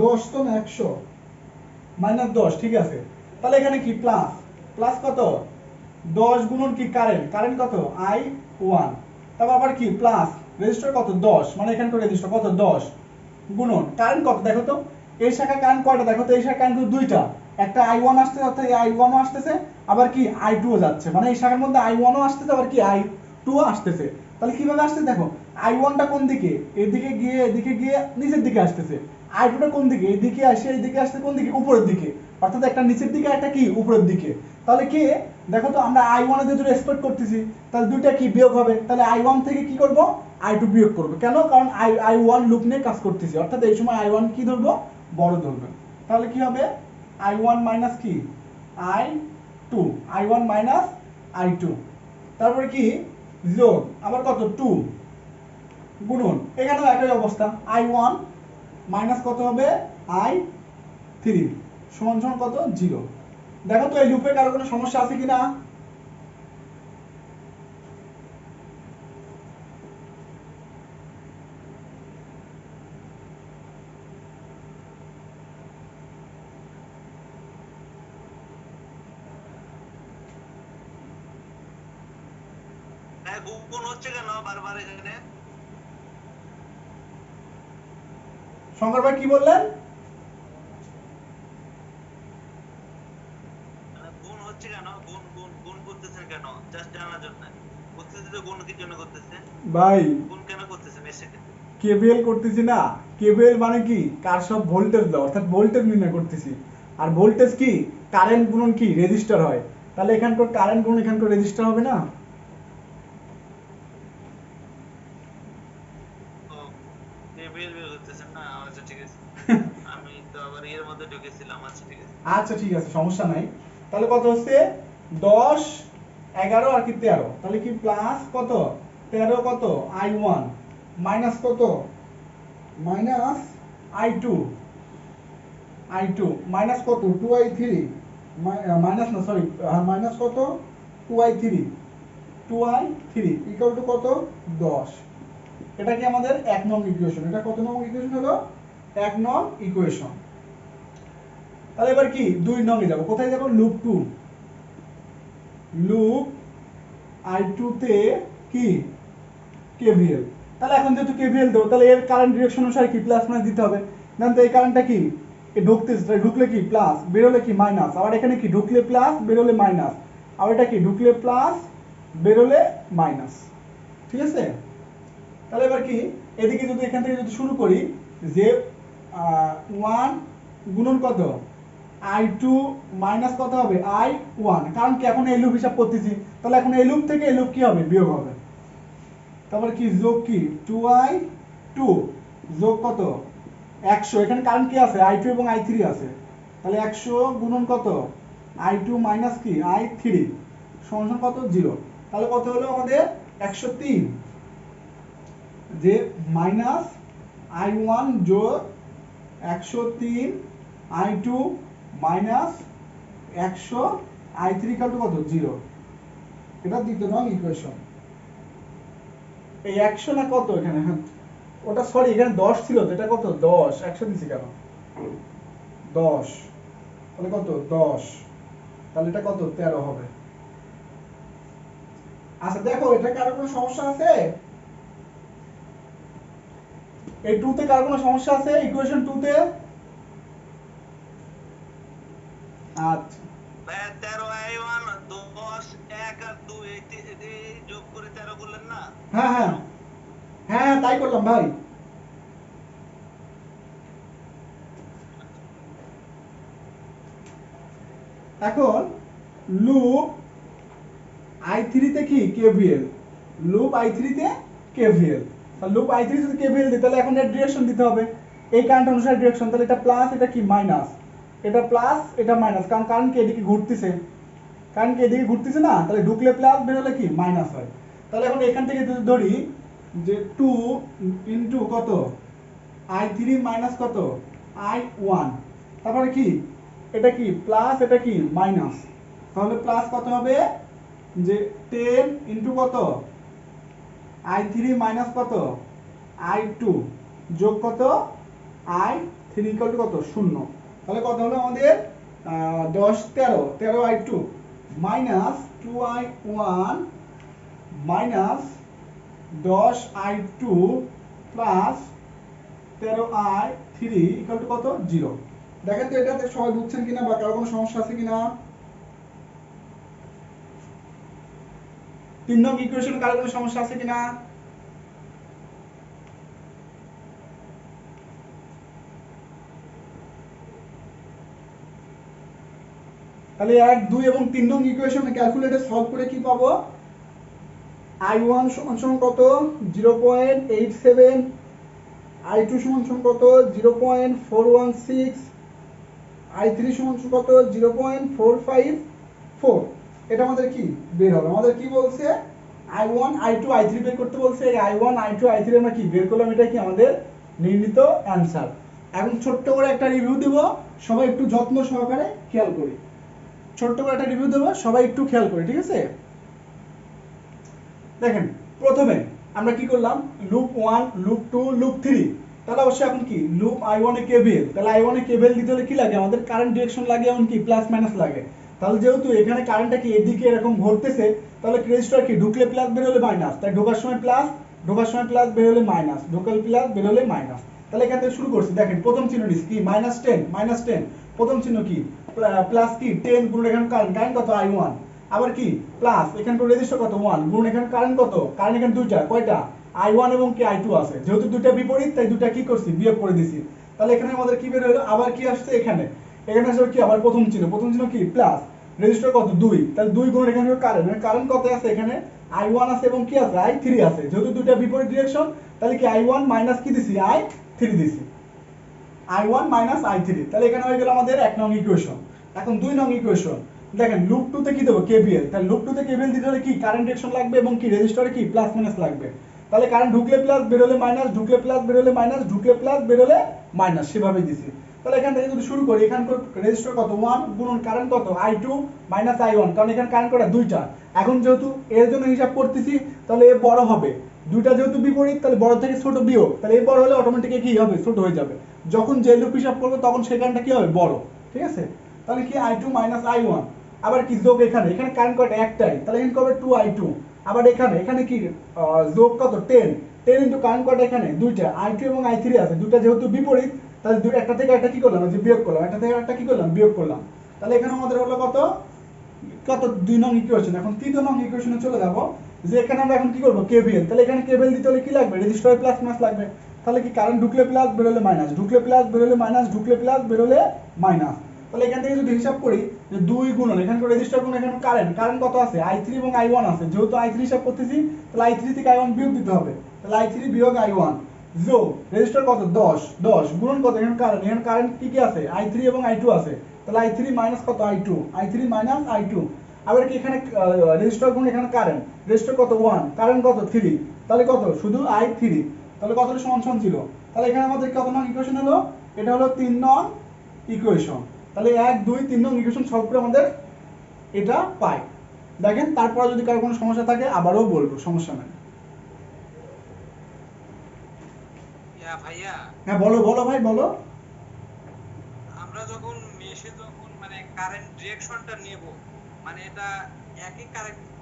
10 তো না 100, মাইনাস 10, ঠিক আছে। তাহলে এখানে কি প্লাস, প্লাস কত 10 গুণন কি কারেন্ট, কারেন্ট কত I1, তারপর আবার কি প্লাস রেজিস্টার কত 10, মানে এখানকার রেজিস্টার কত 10 গুণন কারেন্ট কত, দেখো তো এই শাখা কারেন্ট কয়টা, দেখো তো এই শাখা কারেন্ট কিন্তু দুইটা, একটা I1 আসছে অর্থাৎ এই I1 ও আসতেছে, আবার কি I2 ও যাচ্ছে, মানে এই শাখার মধ্যে I1 ও আসতেছে আবার কি I2 ও আসতেছে। তাহলে কিভাবে আসছে দেখো, I1 টা কোন দিকে, এদিকে গিয়ে এদিকে গিয়ে নিচের দিকে আসতেছে, I2 টা কোন দিকে, এদিকে আসে এইদিকে আসছে কোন দিকে, উপরের দিকে, অর্থাৎ একটা নিচের দিকে একটা কি উপরের দিকে। তাহলে কি দেখো তো আমরা I1 এর যেটা এক্সপেক্ট করতেছি, তাহলে দুইটা কি বিয়োগ হবে, তাহলে I1 থেকে কি করব I2 বিয়োগ করব, কেন, কারণ I1 লুপ নিয়ে কাজ করতেছি, অর্থাৎ এই সময় I1 কি ধরবো বড় ধরবে। তাহলে কি হবে I1 মাইনাস কি I2, I1 মাইনাস I2, তারপরে কি যোগ আবার কত 2 গুণন, এখানেও একই অবস্থা, I1 মাইনাস কত হবে I3 সমান সমান কত 0। দেখো তো এই লুপে কারো কোনো সমস্যা আছে কিনা। হ্যাঁ, গুণ হচ্ছে কেন বারবার এখানে? শঙ্কর ভাই কি বললেন। মানে গুণ হচ্ছে কেন, গুণ গুণ গুণ করতেছেন কেন, জাস্ট জানার জন্য করতেছে, তো গুণ কি জন্য করতেছে, ভাই গুণ কেন করতেছেন এর সাথে? কেবিএল করতেছি না, কেবিএল মানে কি কারশফ ভোল্টেজ ল, অর্থাৎ ভোল্টেজ নির্ণয় করতেছি, আর ভোল্টেজ কি কারেন্ট গুণন কি রেজিস্টার হয়, তাহলে এখানকার কারেন্ট গুণন এখানকার রেজিস্টার হবে না। ও, বের বের করতেছেন না, আচ্ছা ঠিক আছে। আমি তো আবার এর মধ্যে ঢুকেছিলাম, আচ্ছা ঠিক আছে। আচ্ছা ঠিক আছে সমস্যা নাই। তাহলে কত হচ্ছে 10 11 আর কি 13, তাহলে কি প্লাস কত 13 কত I1 মাইনাস কত মাইনাস I2, I2 মাইনাস কত 2I3, মাইনাস না সরি মাইনাস কত 2I3, 2I3 ইকুয়াল টু কত 10। এটা কি আমাদের 1 নং ইকুয়েশন, এটা কত নং ইকুয়েশন হলো 1 নং ইকুয়েশন। তাহলে এবার কি 2 নং এ যাব, কোথায় যাব লুপ 2, লুপ I2 তে কি KVL। তাহলে এখন যেহেতু KVL দেব, তাহলে এর কারেন্ট ডিরেকশন অনুসারে কি প্লাস মাইনাস দিতে হবে, জানেন তো এই কারেন্টটা কি এ ঢুকতেছে, ঢুকলে কি প্লাস বের হলে কি মাইনাস, আবার এখানে কি ঢুকলে প্লাস বের হলে মাইনাস, আর এটা কি ঢুকলে প্লাস বের হলে মাইনাস, ঠিক আছে। তাহলে এবার কি এদিকে যদি এখান থেকে যদি শুরু করি যে 1 গুণন কত I2 মাইনাস কত হবে I1, কারণ কি এখন এই লুপ হিসাব করতেছি, তাহলে এখন এই লুপ থেকে এই লুপ কি হবে বিয়োগ হবে, তারপর কি যোগ কি 2I2 যোগ কত 100, এখানে কারেন্ট কি আছে I2 এবং I3 আছে, তাহলে 100 গুণন কত I2 মাইনাস কি I3 সমান কত 0। তাহলে কত হলো আমাদের 103, যে মাইনাস I1 যোগ 103 I2 minus 100 I3 equal to কত 0। এটা দ্বিতীয় নং ইকুয়েশন। এই 100 না কত এখানে, হ্যাঁ ওটা সরি এখানে 10 ছিল তো, এটা কত 10, 100 দিছি কেন 10, তাহলে কত 10, তাহলে এটা কত 13 হবে। আচ্ছা দেখো এটা কারো কোনো সমস্যা আছে, এই 2 তে কার কোনো সমস্যা আছে ইকুয়েশন 2 তে। আচ্ছা 13I1 10 1 আর 2 এই যোগ করে 13 করলেন না? হ্যাঁ হ্যাঁ হ্যাঁ তাই করলাম ভাই। এখন লুপ I3 তে কি KVL, লুপ I3 তে KVL, তাহলে লুপ I3 যদি KVL দিই তাহলে এখন এর ডিরেকশন দিতে হবে, এই কারেন্ট অনুসারে ডিরেকশন, তাহলে এটা প্লাস এটা কি মাইনাস, এটা প্লাস এটা মাইনাস, কারণ কারেন্ট কি এদিকে ঘুরতেছে, কারেন্ট কি এদিকে ঘুরতেছে না, তাহলে ঢুকলে প্লাস বের হলে কি মাইনাস হয়। তাহলে এখন এখান থেকে যদি ধরি যে 2 ইনটু কত I3 মাইনাস কত I1, তারপরে কি এটা কি প্লাস এটা কি মাইনাস, তাহলে প্লাস কত হবে যে 10 ইনটু কত i3 মাইনাস কত i2 যোগ কত i3 ইকুয়াল টু কত 0। তাহলে কত হলো আমাদের 10 13 i2 minus 2i1 minus 10i2 plus 13i3 equal to কত 0। দেখেন তো এটাতে সবাই বুঝছেন কিনা বা কারো কোনো সমস্যা আছে কিনা? 3 নং ইকুয়েশন কারো কোনো সমস্যা আছে কিনা? তাহলে 1 2 এবং 3 নং ইকুয়েশনে ক্যালকুলেটর সলভ করে কি পাবো? i1 সমান কত 0.87, i2 সমান কত 0.416, i3 সমান কত 0.454। এটা আমাদের কি বের হবে? আমাদের কি বলছে i1 i2 i3 বের করতে বলছে। এই i1 i2 i3 আমরা কি বের করলাম, এটা কি আমাদের নির্ণীত অ্যানসার। এখন ছোট্ট করে একটা রিভিউ দেব, সবাই একটু যত্ন সহকারে খেয়াল করি। ছোট্ট করে একটা রিভিউ দেব, সবাই একটু খেয়াল করি, ঠিক আছে? দেখেন প্রথমে আমরা কি করলাম, লুপ 1 লুপ 2 লুপ 3। তাহলে অবশ্যই এখন কি লুপ i1 এ কেভিএল। তাহলে i1 এ কেভিএল দিতে হলে কি লাগে আমাদের? কারেন্ট ডিরেকশন লাগে, এমন কি প্লাস মাইনাস লাগে। তাহলে যেহেতু এখানে কারেন্টটা কি এদিকে এরকম ঘুরতেছে, তাহলে রেজিস্টার কি ঢুকলে প্লাস বের হলে মাইনাস, তাই ঢোকার সময় প্লাস, ঢোকার সময় প্লাস, বের হলে মাইনাস, ঢোকাল প্লাস বের হলে মাইনাস। তাহলে এখান থেকে শুরু করছি। দেখেন প্রথম চিহ্ন নিচ্ছি কি -10, প্রথম চিহ্ন কি প্লাস কি 10 গুণ এখানে কারেন্ট কত i1, আবার কি প্লাস এখানে রেজিস্টার কত 1 গুণ এখানে কারেন্ট কত, কারেন্ট এখানে দুইটা, কয়টা i1 এবং কি i2 আছে। যেহেতু দুইটা বিপরীত তাই দুইটা কি করছি বিয়োগ করে দিছি। তাহলে এখানে আমাদের কি বের হলো, আবার কি আসছে এখানে আসলে কি আবার প্রথম চিহ্ন কি প্লাস, রেজিস্টার কত 2, তাহলে 2 গুণ এখানে কারেন্ট কত আছে এখানে i1 আছে এবং কি আছে i3 আছে। যেহেতু দুইটা বিপরীত ডিরেকশন তাহলে কি i1 মাইনাস কি দিছি i3 দিছি, i1 মাইনাস i3। তাহলে এখানে হয়ে গেল আমাদের 1 নং ইকুয়েশন। এখন 2 নং ইকুয়েশন দেখেন, লুপ 2 তে কি দেব কেভিএল। তাহলে লুপ 2 তে কেভিএল দিতে হলে কি কারেন্ট ডিরেকশন লাগবে এবং কি রেজিস্টারে কি প্লাস মাইনাস লাগবে। তাহলে কারেন্ট ঢুকলে প্লাস বের হলে মাইনাস, ঢুকলে প্লাস বের হলে মাইনাস, ঢুকলে প্লাস বের হলে মাইনাস, সেভাবেই দিছি। তাহলে এখান থেকে যদি শুরু করি, এখানকার রেজিস্টার কত 1 গুণন কারেন্ট কত i2 মাইনাস i1, কারণ এখানে কারেন্ট কটা দুইটা। এখন যেহেতু এর জন্য হিসাব করতেছি তাহলে এ বড় হবে, দুইটা যেহেতু বিপরীত তাহলে বড় থেকে ছোট বিয়োগ, তাহলে এ বড় হলে অটোমেটিক্যালি কি হবে ছোট হয়ে যাবে। যখন যে লুপ হিসাব করব তখন সেখানটা কি হবে বড়, ঠিক আছে? তাহলে কি i2 মাইনাস i1, আবার কি যোগ এখানে কারেন্ট কত একটাই, তাহলে এখানে কবে 2i2, আবার এখানে কি যোগ কত 10 ইনটু কারেন্ট কত এখানে দুইটা i2 এবং i3 আছে, দুইটা যেহেতু বিপরীত তাহলে একটা থেকে একটা কি করলাম যে বিয়োগ করলাম, একটা থেকে একটা কি করলাম বিয়োগ করলাম। তাহলে এখানে আমাদের হলো কত 2 নং ইকুয়েশন। এখন 3 নং ইকুয়েশনে চলে যাব, যে এখানে আমরা এখন কি করব কেভিএল। তাহলে এখানে কেভিএল দিতে হলে কি লাগবে, রেজিস্টারে প্লাস মাইনাস লাগবে। তাহলে কি কারেন্ট ঢুকলে প্লাস বের হলে মাইনাস, ঢুকলে প্লাস বের হলে মাইনাস, ঢুকলে প্লাস বের হলে মাইনাস। তাহলে এখান থেকে যদি হিসাব করি যে 2 গুণন এখানে রেজিস্টার গুণ এখানে কারেন্ট কত আছে i3 এবং i1 আছে। যেহেতু i3 হিসাব করতেছি তাহলে i3 থেকে i1 বিয়োগ দিতে হবে। তাহলে i3 বিয়োগ i1 যোগ রেজিস্টার কত 10 গুণন কত এখানে কারেন্ট কি আছে i3 এবং i2 আছে। তাহলে i3 মাইনাস কত i3 মাইনাস i2, আবার কি এখানে রেজিস্টার গুণ এখানে কারেন্ট, রেজিস্টার কত 1, কারেন্ট কত 3, তাহলে কত শুধু i3। তাহলে কতটা সমান ছিল। তাহলে এখানে আমাদের কত নং ইকুয়েশন হলো, এটা হলো 3 নং ইকুয়েশন। তাহলে 1 2 3 নং ইকুয়েশন সলভ করে আমাদের এটা পাই। দেখেন তারপর যদি কারো কোনো সমস্যা থাকে আবারও বলবো, সমস্যা নাই। ভাইয়া হ্যাঁ বলো ভাই বলো। আমরা যখন মেশে মানে কারেন্ট ডিরেকশনটা নেব, মানে এটা একই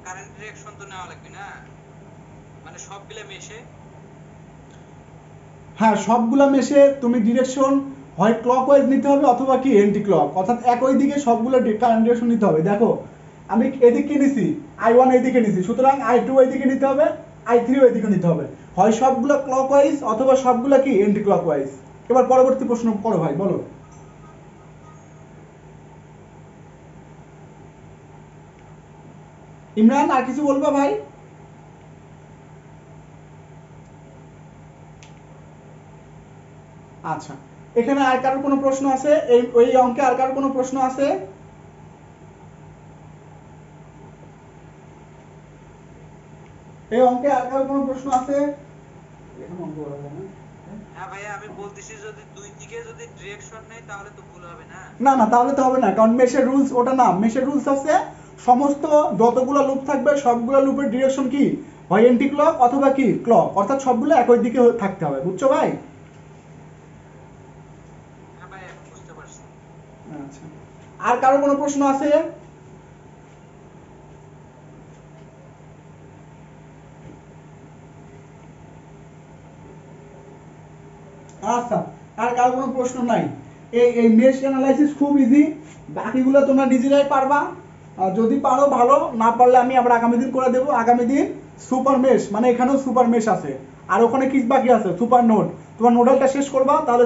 কারেন্ট ডিরেকশন তো নেওয়া লাগবে না, মানে সবগুলা মেশে। হ্যাঁ সবগুলা মেশে তুমি ডিরেকশন হয় ক্লকওয়াইজ নিতে হবে অথবা কি এন্টি ক্লক, অর্থাৎ একই দিকে সবগুলো কারেন্ট ডিরেকশন নিতে হবে। দেখো আমি এদিকে নিছি i1 এদিকে নিছি, সুতরাং i2 এদিকে নিতে হবে, i3 এদিকে নিতে হবে। হয় সবগুলো ক্লকওয়াইজ অথবা সবগুলো কি এন্টি ক্লকওয়াইজ। এবার পরবর্তী প্রশ্ন করো ভাই, বলো। ইমরান আর কিছু বলবা ভাই? আচ্ছা এখানে আর কারোর কোনো প্রশ্ন আছে? ওই অঙ্কে আর কারোর কোনো প্রশ্ন আছে? এই অঙ্কে আর কারোর কোনো প্রশ্ন আছে? হ্যাঁ ভাইয়া আমি বলতেছি যদি দুই দিকে যদি ডিরেকশন নেই তাহলে তো ভুল হবে না। না তাহলে তো হবে না, কারণ মেশের রুলস ওটা না। মেশের রুলস আছে সমস্ত যতগুলো লুপ থাকবে সবগুলো লুপের ডিরেকশন কি হয় এন্টি ক্লক অথবা কি ক্লক, অর্থাৎ সবগুলো একই দিকে থাকতে হবে, বুঝছো ভাই? হ্যাঁ ভাই এখন বুঝতে পারছি। আচ্ছা, আর কারো কোনো প্রশ্ন আছে? আচ্ছা, আর কারো কোনো প্রশ্ন নাই? এই মেশ অ্যানালাইসিস খুব ইজি, বাকিগুলো তোমরা নিজেরাই পারবা। আর যদি পারো ভালো, না পারলে আমি আবার আগামী দিন করে দেবো। আগামী দিন সুপার মেশ, মানে এখানেও সুপার মেশ আছে, আর ওখানে কি বাকি আছে? Super node. তোমার নোডালটা শেষ করবা, তাহলে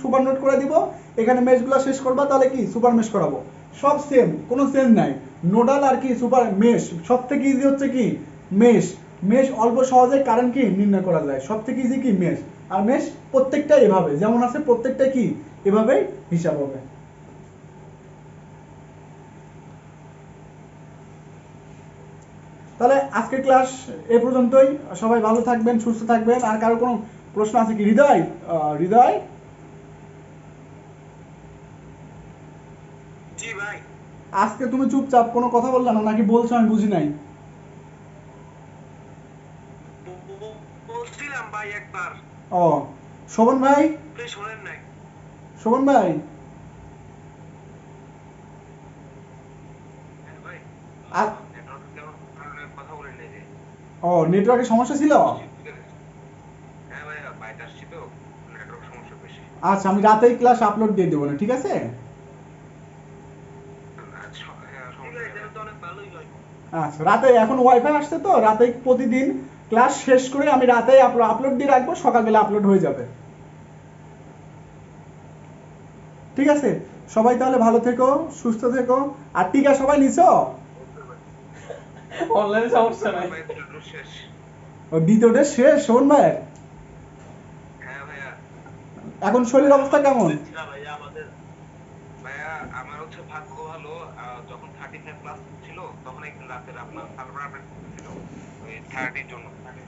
সুপার নোড করে দিব। এখানে মেশগুলো শেষ করবা, তাহলে কি সুপার মেশ করাবো। সব সেম, কোনো চেঞ্জ নাই। নোডাল আর কি সুপার মেশ, সব থেকে ইজি হচ্ছে কি মেশ। মেশ অল্প সহজে কারেন্ট কি নির্ণয় করা যায়, সব থেকে ইজি কি মেশ। আর মেশ প্রত্যেকটা এভাবে যেমন আছে, প্রত্যেকটা কি এভাবেই হিসাব হবে। তাহলে আজকের ক্লাস এ পর্যন্তই। সবাই ভালো থাকবেন, সুস্থ থাকবেন। আর কারো কোনো প্রশ্ন আছে কি? হৃদয়, হৃদয় জি ভাই। আজকে তুমি চুপচাপ, কোনো কথা বললে না, নাকি বলছো আমি বুঝি নাই? বলছিলাম ভাই একবার, ও, শোভন ভাই, আপনি শোনেন নাই। শোভন ভাই, হ্যাঁ ভাই, আর নেটওয়ার্ক কেমন কারণে কথা বলেন নাই যে। ও নেটওয়ার্কের সমস্যা ছিল। হ্যাঁ ভাইয়া, বাইরে আসছি তো, নেটওয়ার্ক সমস্যা বেশি। আচ্ছা, আমি রাতেই ক্লাস আপলোড দিয়ে দেবো না, ঠিক আছে? আচ্ছা, হ্যাঁ সমস্যা নেই, তাহলে তো অনেক ভালোই হয়। আচ্ছা, রাতে এখন ওয়াইফাই আসছে তো, রাতে প্রতিদিন ক্লাস শেষ করে আমি রাতেই আপলোড দিয়ে রাখবো, সকালবেলা আপলোড হয়ে যাবে, ঠিক আছে? সবাই তাহলে ভালো থেকো, সুস্থ থেকো। আর টিকা সবাই নিছো? অনলাইনে সমস্যা নাই। ভাই দুটো শেষ। ও দ্বিতীয়টা শেষ, শোন ভাই। হ্যাঁ ভাইয়া। এখন শরীর অবস্থা কেমন? ভাইয়া আমাদের, ভাইয়া আমার হচ্ছে ভাগ্য ভালো, যখন 35 প্লাস ছিল তখন একদিন রাতের আপনার সার্ভার আপডেট ছিল ওই 30 জন্য 30